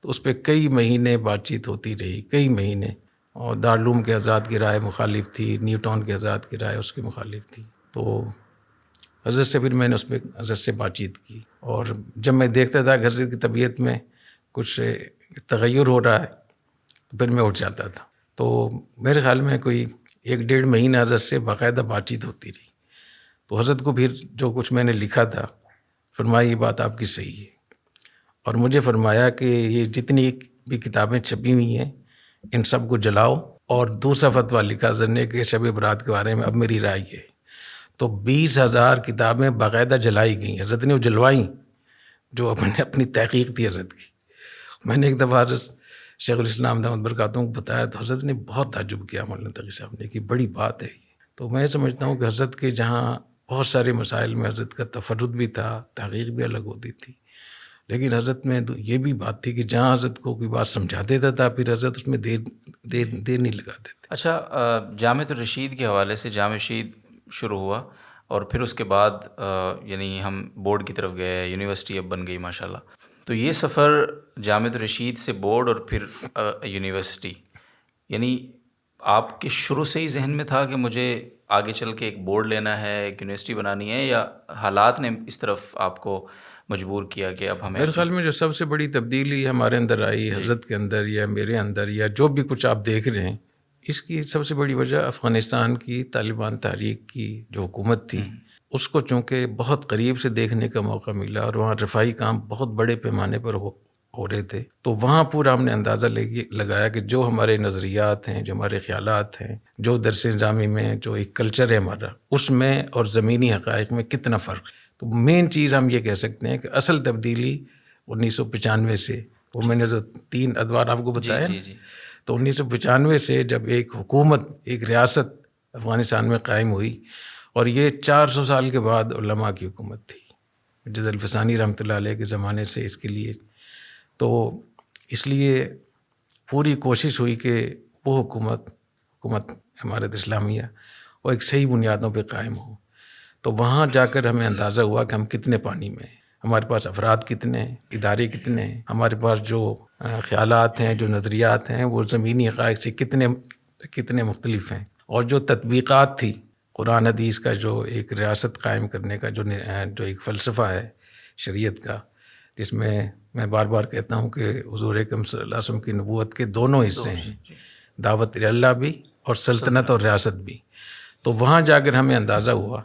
تو اس پہ کئی مہینے بات چیت ہوتی رہی, کئی مہینے. اور دارالعلوم کے حضرات کی رائے مخالف تھی, نیوٹن کے حضرات کی رائے اس کے مخالف تھی. تو حضرت سے پھر میں نے اس پہ حضرت سے بات چیت کی، اور جب میں دیکھتا تھا کہ حضرت کی طبیعت میں کچھ تغیر ہو رہا ہے تو پھر میں اٹھ جاتا تھا. تو میرے خیال میں کوئی 1-1.5 مہینہ حضرت سے باقاعدہ بات چیت ہوتی رہی. تو حضرت کو پھر جو کچھ میں نے لکھا تھا فرمایا یہ بات آپ کی صحیح ہے، اور مجھے فرمایا کہ یہ جتنی بھی کتابیں چھپی ہوئی ہیں ان سب کو جلاؤ. اور دوسرا فتویٰ لکھا حضرت نے کہ شب برات کے بارے میں اب میری رائے ہے. تو 20,000 کتابیں باقاعدہ جلائی گئیں، حضرت نے وہ جلوائیں جو اپنی تحقیق تھی حضرت کی. میں نے ایک دفعہ حضرت شیخ الاسلام دامت برکاتہم کو بتایا تو حضرت نے بہت تعجب کیا، مولانا تقی صاحب نے، کہ بڑی بات ہے یہ. تو میں سمجھتا ہوں کہ حضرت کے جہاں بہت سارے مسائل میں حضرت کا تفرد بھی تھا، تحقیق بھی الگ ہوتی تھی، لیکن حضرت میں یہ بھی بات تھی کہ جہاں حضرت کو کوئی بات سمجھا دیتا تھا پھر حضرت اس میں دیر نہیں لگاتے تھے. اچھا، جامعۃ الرشید کے حوالے سے جامع رشید شروع ہوا، اور پھر اس کے بعد یعنی ہم بورڈ کی طرف گئے، یونیورسٹی اب بن گئی ماشاءاللہ. تو یہ سفر جامعۃ الرشید سے بورڈ اور پھر یونیورسٹی، یعنی آپ کے شروع سے ہی ذہن میں تھا کہ مجھے آگے چل کے ایک بورڈ لینا ہے، ایک یونیورسٹی بنانی ہے، یا حالات نے اس طرف آپ کو مجبور کیا کہ اب ہمیں؟ میرے خیال میں جو سب سے بڑی تبدیلی ہمارے اندر آئی، حضرت کے اندر یا میرے اندر یا جو بھی کچھ آپ دیکھ رہے ہیں، اس کی سب سے بڑی وجہ افغانستان کی طالبان تحریک کی جو حکومت تھی، اس کو چونکہ بہت قریب سے دیکھنے کا موقع ملا، اور وہاں رفاہی کام بہت بڑے پیمانے پر ہو رہے تھے. تو وہاں پورا ہم نے اندازہ لگایا کہ جو ہمارے نظریات ہیں، جو ہمارے خیالات ہیں، جو درس نظامی میں جو ایک کلچر ہے ہمارا، اس میں اور زمینی حقائق میں کتنا فرق ہے. تو مین چیز ہم یہ کہہ سکتے ہیں کہ اصل تبدیلی 1995 سے، وہ میں نے جو 3 ادوار آپ کو بتایا، تو 1995 سے جب ایک حکومت، ایک ریاست افغانستان میں قائم ہوئی، اور یہ 400 سال کے بعد علماء کی حکومت تھی، جز الفسانی رحمۃ اللہ علیہ کے زمانے سے اس کے لیے. تو اس لیے پوری کوشش ہوئی کہ وہ حکومت امارت اسلامیہ وہ ایک صحیح بنیادوں پہ قائم ہو. تو وہاں جا کر ہمیں اندازہ ہوا کہ ہم کتنے پانی میں ہیں، ہمارے پاس افراد کتنے ہیں، ادارے کتنے ہیں، ہمارے پاس جو خیالات ہیں، جو نظریات ہیں، وہ زمینی حقائق سے کتنے مختلف ہیں. اور جو تطبیقات تھی قرآن حدیث کا، جو ایک ریاست قائم کرنے کا جو ایک فلسفہ ہے شریعت کا، جس میں میں بار بار کہتا ہوں کہ حضور اکرم صلی اللہ علیہ وسلم کی نبوت کے دونوں حصے ہیں، دعوت اللہ بھی اور سلطنت اور ریاست بھی. تو وہاں جا کر ہمیں اندازہ ہوا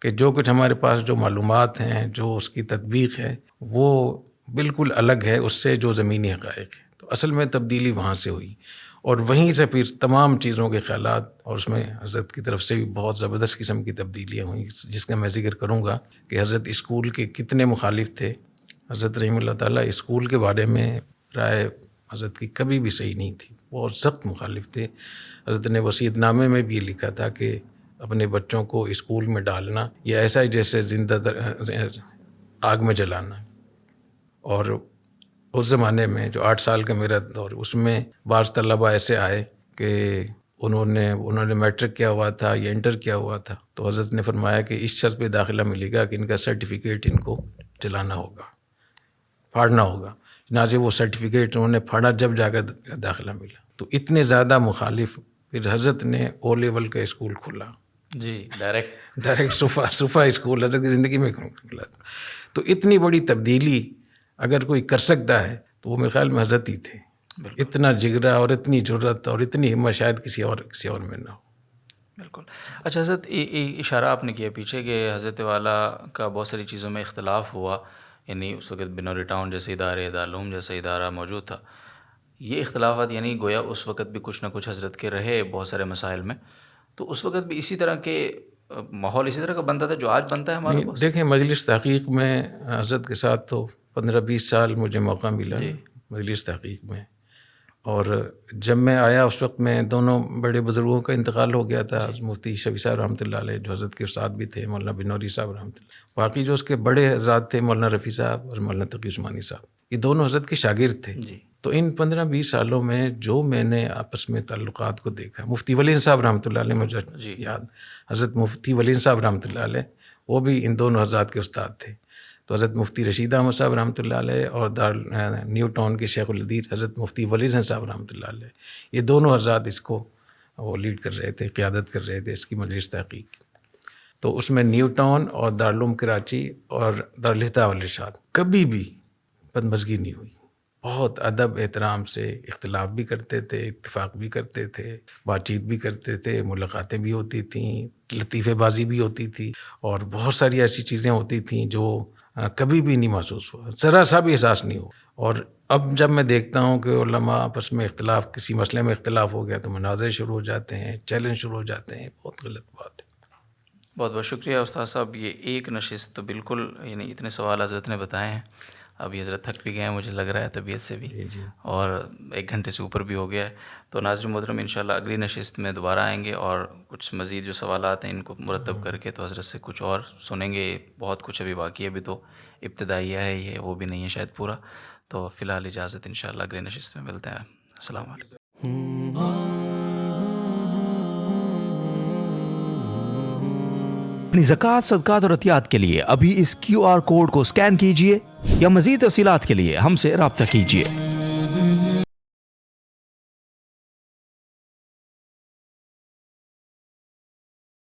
کہ جو کچھ ہمارے پاس جو معلومات ہیں، جو اس کی تطبیق ہے، وہ بالکل الگ ہے اس سے جو زمینی حقائق ہے. تو اصل میں تبدیلی وہاں سے ہوئی، اور وہیں سے پھر تمام چیزوں کے خیالات، اور اس میں حضرت کی طرف سے بھی بہت زبردست قسم کی تبدیلیاں ہوئیں، جس کا میں ذکر کروں گا کہ حضرت اسکول کے کتنے مخالف تھے. حضرت رحمہ اللہ تعالیٰ اسکول کے بارے میں رائے حضرت کی کبھی بھی صحیح نہیں تھی، بہت سخت مخالف تھے. حضرت نے وصیت نامے میں بھی یہ لکھا تھا کہ اپنے بچوں کو اسکول میں ڈالنا یہ ایسا ہے جیسے زندہ آگ میں جلانا. اور اس زمانے میں جو 8 سال کا میرا دور، اس میں بعض طلبہ ایسے آئے کہ انہوں نے میٹرک کیا ہوا تھا یا انٹر کیا ہوا تھا، تو حضرت نے فرمایا کہ اس شرط پہ داخلہ ملے گا کہ ان کا سرٹیفکیٹ ان کو جلانا ہوگا، پھاڑنا ہوگا. چنانچہ وہ سرٹیفکیٹ انہوں نے پھاڑا جب جا کر داخلہ ملا. تو اتنے زیادہ مخالف، پھر حضرت نے او لیول کا اسکول کھولا، جی ڈائریکٹ صفا اسکول حضرت کی زندگی میں کھلا تھا. تو اتنی بڑی تبدیلی اگر کوئی کر سکتا ہے تو وہ میرے خیال میں حضرت ہی تھے. اتنا جگرا اور اتنی جرت اور اتنی ہمت شاید کسی اور میں نہ ہو. بالکل. اچھا حضرت، اشارہ آپ نے کیا پیچھے کہ حضرت والا کا بہت ساری چیزوں میں اختلاف ہوا، یعنی اس وقت بنوری ٹاؤن جیسے ادارے، دارالعلوم جیسا ادارہ موجود تھا. یہ اختلافات یعنی گویا اس وقت بھی کچھ نہ کچھ حضرت کے رہے بہت سارے مسائل میں. تو اس وقت بھی اسی طرح کے ماحول اسی طرح کا بنتا تھا جو آج بنتا ہے ہمارے پاس؟ دیکھیں، مجلس تحقیق میں حضرت کے ساتھ تو 15-20 سال مجھے موقع ملا مجلس تحقیق میں. اور جب میں آیا اس وقت میں دونوں بڑے بزرگوں کا انتقال ہو گیا تھا. مفتی شفیع صاحب رحمۃ اللہ علیہ جو حضرت کے استاد بھی تھے، مولانا بنوری صاحب رحمۃ اللہ. باقی جو اس کے بڑے حضرات تھے، مولانا رفیع صاحب اور مولانا تقی عثمانی صاحب، یہ دونوں حضرت کے شاگرد تھے. تو ان 15-20 سالوں میں جو میں نے آپس میں تعلقات کو دیکھا، مفتی ولید صاحب رحمۃ اللہ علیہ مجھے یاد، حضرت مفتی ولید صاحب رحمۃ اللہ علیہ وہ بھی ان دونوں حضرات کے استاد تھے. تو حضرت مفتی رشید احمد صاحب رحمۃ اللہ علیہ اور نیو ٹاؤن کے شیخ الحدیث حضرت مفتی ولید صاحب رحمۃ اللہ علیہ، یہ دونوں حضرات اس کو وہ لیڈ کر رہے تھے، قیادت کر رہے تھے اس کی مجلس تحقیق. تو اس میں نیو ٹاؤن اور دارالعلوم کراچی اور دارالفتہ والارشاد کبھی بھی بدمزگی نہیں ہوئی. بہت ادب احترام سے اختلاف بھی کرتے تھے، اتفاق بھی کرتے تھے، بات چیت بھی کرتے تھے، ملاقاتیں بھی ہوتی تھیں، لطیفے بازی بھی ہوتی تھی، اور بہت ساری ایسی چیزیں ہوتی تھیں جو کبھی بھی نہیں محسوس ہوا، ذرا سا بھی احساس نہیں ہوا. اور اب جب میں دیکھتا ہوں کہ علماء آپس میں اختلاف، کسی مسئلے میں اختلاف ہو گیا تو مناظرے شروع ہو جاتے ہیں، چیلنج شروع ہو جاتے ہیں، بہت غلط بات ہے. بہت بہت شکریہ استاد صاحب. یہ ایک نشست تو بالکل، یعنی اتنے سوال حضرت نے بتائے ہیں. ابھی حضرت تھک بھی گئے ہیں مجھے لگ رہا ہے طبیعت سے بھی، جی اور 1 گھنٹے سے اوپر بھی ہو گیا ہے. تو ناظرین محترم انشاءاللہ اگلی نشست میں دوبارہ آئیں گے اور کچھ مزید جو سوالات ہیں ان کو مرتب کر کے تو حضرت سے کچھ اور سنیں گے. بہت کچھ ابھی باقی ہے، ابھی تو ابتدائیہ ہے یہ، وہ بھی نہیں ہے شاید پورا. تو فی الحال اجازت، انشاءاللہ اگلی نشست میں ملتے ہیں. السلام علیکم. اپنی زکوٰۃ، صدقات اور عطیات کے لیے ابھی اس QR کوڈ کو اسکین کیجئے یا مزید تفصیلات کے لیے ہم سے رابطہ کیجئے.